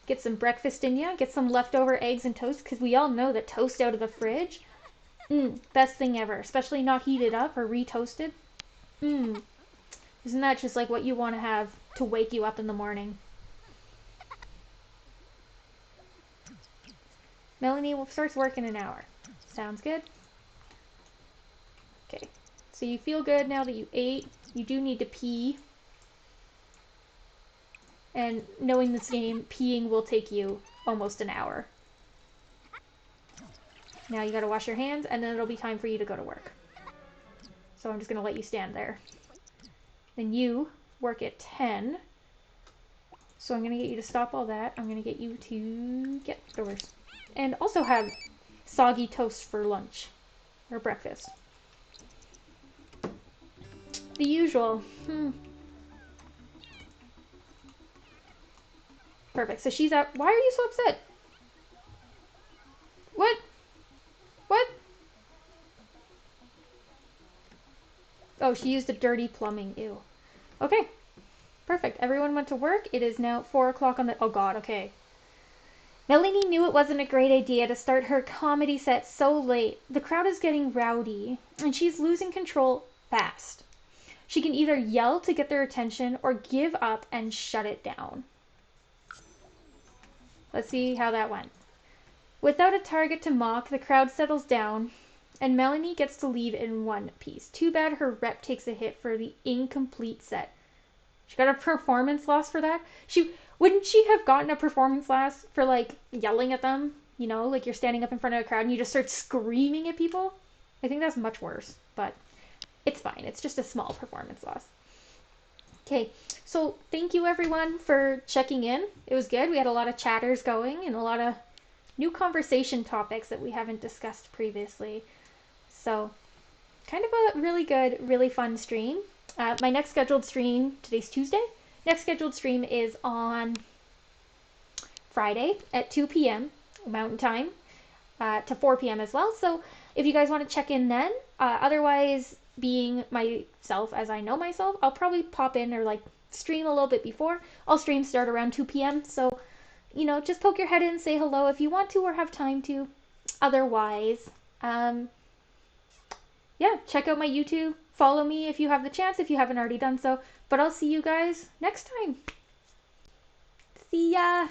get some breakfast in ya. Get some leftover eggs and toast, because we all know that toast out of the fridge, best thing ever. Especially not heated up or re-toasted. Isn't that just like what you want to have to wake you up in the morning? Melanie starts work in an hour. Sounds good? Okay. So you feel good now that you ate. You do need to pee. And knowing this game, peeing will take you almost an hour. Now you gotta wash your hands, and then it'll be time for you to go to work. So I'm just gonna let you stand there. Then you work at 10. So I'm gonna get you to stop all that. I'm gonna get you to get doors. And also have soggy toast for lunch. Or breakfast. The usual. Perfect. So she's out. Why are you so upset? What? What? Oh, she used the dirty plumbing. Ew. Okay. Perfect. Everyone went to work. It is now 4 o'clock on the... Oh, God. Okay. Melanie knew it wasn't a great idea to start her comedy set so late. The crowd is getting rowdy, and she's losing control fast. She can either yell to get their attention or give up and shut it down. Let's see how that went. Without a target to mock, the crowd settles down, and Melanie gets to leave in one piece. Too bad her rep takes a hit for the incomplete set. She got a performance loss for that. Wouldn't she have gotten a performance loss for like yelling at them? You know, like you're standing up in front of a crowd and you just start screaming at people? I think that's much worse, but it's fine. It's just a small performance loss. Okay, so thank you everyone for checking in. It was good. We had a lot of chatters going and a lot of new conversation topics that we haven't discussed previously. So, kind of a really good, really fun stream. My next scheduled stream, today's Tuesday. Next scheduled stream is on Friday at 2 p.m. Mountain Time to 4 p.m. as well. So if you guys want to check in then, otherwise being myself as I know myself, I'll probably pop in or like stream a little bit before. All streams start around 2 p.m. So, you know, just poke your head in, say hello if you want to or have time to. Otherwise, yeah, check out my YouTube. Follow me if you have the chance, if you haven't already done so. But I'll see you guys next time. See ya!